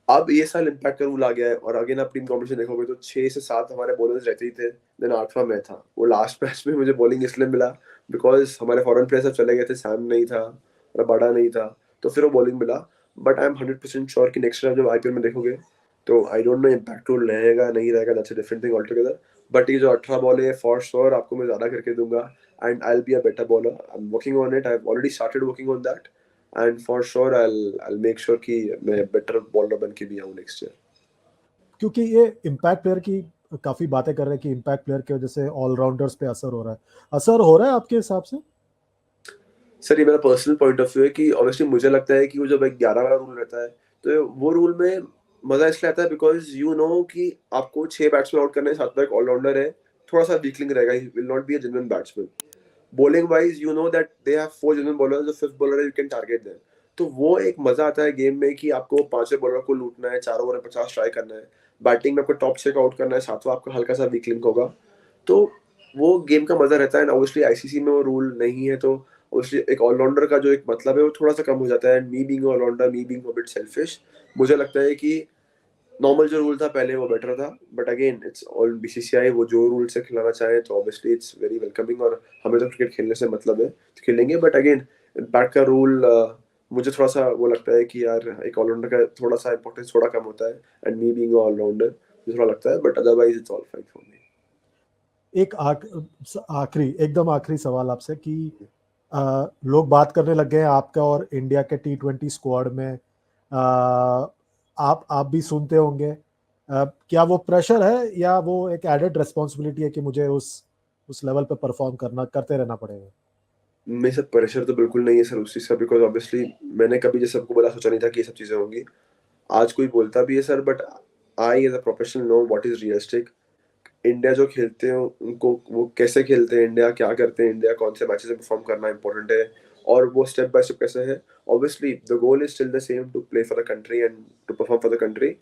अब ये साल इम्पैक्ट का रूल आ गया है, और अगेन आप टीम कॉम्बिनेशन देखोगे तो 6 से 7 हमारे बॉलर्स रहते ही थे, देन 8वां मैं था। वो लास्ट मैच में मुझे बॉलिंग इसलिए मिला बिकॉज़ हमारे फॉरेन प्लेयर सब चले गए थे, सैम नहीं था, रबाडा नहीं था, तो फिर वो बॉलिंग मिला। बट आई एम 100% श्योर कि नेक्स्ट ईयर जब आईपीएल में देखोगे तो I don't know impact rule रहेगा नहीं रहेगा, that's a different thing altogether. But ये जो 18 बॉल है फॉर श्योर आपको मैं ज़्यादा करके दूंगा, and I will be a better bowler. I am working on it, I have already started working on that, and for sure I make sure कि मैं बेटर बॉलर बन के भी आऊँ नेक्स्ट ईयर। क्योंकि ये इम्पैक्ट प्लेयर की काफी बातें कर रहे हैं कि इम्पैक्ट प्लेयर की वजह से ऑलराउंडर्स पे असर हो रहा है आपके हिसाब से? सर ये मेरा पर्सनल पॉइंट ऑफ व्यू है कि ऑब्वियसली मुझे लगता है कि वो जब एक 11 वाला रूल रहता है तो वो रूल में मजा इसलिए आता है बिकॉज यू नो कि आपको 6 बैट्समैन आउट करने हैं, साथ में एक ऑलराउंडर है, थोड़ा सा वीकलिंग रहेगा, he will not be a genuine batsman. Bowling wise you know that they have 4 genuine bowlers, जो फिफ्थ बॉलर है यू कैन टारगेट देम। तो वो एक मजा आता है गेम में कि आपको 5वें बॉलर को लूटना है, 4 ओवर में 50 ट्राई करना है, बैटिंग में आपको टॉप 6 को आउट करना है, 7वां आपका हल्का सा वीकलिंग होगा। तो वो गेम का मजा रहता है, एंड ऑब्वियसली आईसीसी में वो रूल नहीं है, तो ऑब्वियसली एक ऑलराउंडर का जो एक मतलब है वो थोड़ा सा कम हो जाता है। Me being allrounder, me being a bit selfish, मुझे लगता है कि नॉर्मल जो रूल था पहले वो बेटर था। But again it's all BCCI, वो जो रूल से खिलाना चाहे तो ऑब्वियसली इट्स वेरी वेलकमिंग, और हमें तो क्रिकेट खेलने से मतलब है तो खेलेंगे। बट अगेन इम्पैक्ट का रूल मुझे थोड़ा सा वो लगता है कि यार एक ऑलराउंडर का थोड़ा सा इंपॉर्टेंस थोड़ा कम होता है, एंड मी बीइंग ऑलराउंडर मुझे थोड़ा लगता है, but otherwise it's all fine for me. एक आखिरी एकदम आखिरी सवाल आपसे कि लोग बात करने लग गए हैं आपका और इंडिया के T20 स्क्वाड में, आप भी सुनते होंगे, क्या वो प्रेशर है या वो एक एडेड रिस्पॉन्सिबिलिटी है कि मुझे उस लेवल पे परफॉर्म करते रहना पड़ेगा? मेरे साथ प्रेशर तो बिल्कुल नहीं है सर उस चीज़ का, बिकॉज़ ऑब्वियसली मैंने कभी जैसे आपको बोला सोचा नहीं था कि ये सब चीज़ें होंगी। आज कोई बोलता भी है sir, but I as a professional know what is realistic. India जो खेलते हैं उनको वो कैसे खेलते हैं इंडिया, क्या करते हैं इंडिया, कौन से मैचेस में परफॉर्म करना इंपॉर्टेंट है, और वो स्टेप बाय स्टेप कैसे है। Obviously the goal is still the same, to play for the country and to perform for the country.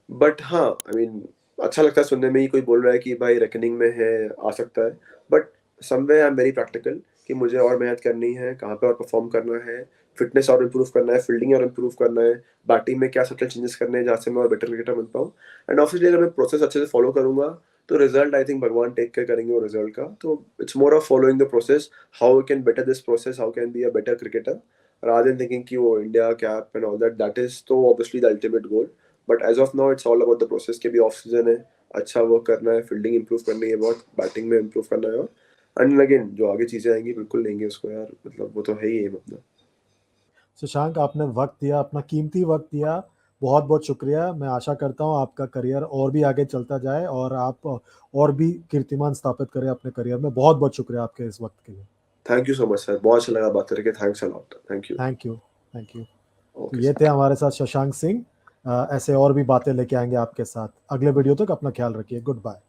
But हाँ, आई मीन अच्छा लगता है सुनने में ही कोई बोल रहा है कि भाई रेकनिंग में है, आ सकता है। But someway I am very practical कि मुझे और मेहनत करनी है, कहाँ पे और परफॉर्म करना है, फिटनेस और इम्प्रूव करना है, फील्डिंग और इम्प्रूव करना है, बैटिंग में क्या सबसे चेंजेस करने हैं जहाँ से मैं और बेटर क्रिकेटर बन पाऊँ। एंड ऑब्वियसली अगर मैं प्रोसेस अच्छे से फॉलो करूंगा तो रिजल्ट आई थिंक भगवान टेक केयर करेंगे वो रिजल्ट का। तो it's more of following the process, how you can better this process, how can be a better cricketer, rather than thinking कि वो India cap and all that, that is तो obviously the ultimate goal. But as of now it's all about the process के भी off season है, अच्छा work करना है, fielding improve करनी है, बहुत बैटिंग में इंप्रूव करना है, और एंड अगेन जो आगे चीजें आएंगी बिल्कुल लेंगे उसको यार, मतलब वो तो है ही एम अपना। शशांक, आपने वक्त दिया, अपना कीमती वक्त दिया, बहुत बहुत शुक्रिया। मैं आशा करता हूँ आपका करियर और भी आगे चलता जाए और आप और भी कीर्तिमान स्थापित करें अपने करियर में। बहुत बहुत शुक्रिया आपके इस वक्त के लिए। Thank you so much sir, बहुत अच्छा लगा बात करके, thanks a lot, thank you. Thank you. Thank you. तो ओके ये थे सर। हमारे साथ शशांक सिंह। ऐसे और भी बातें लेके आएंगे आपके साथ। अगले वीडियो तक अपना ख्याल रखिए। Good bye.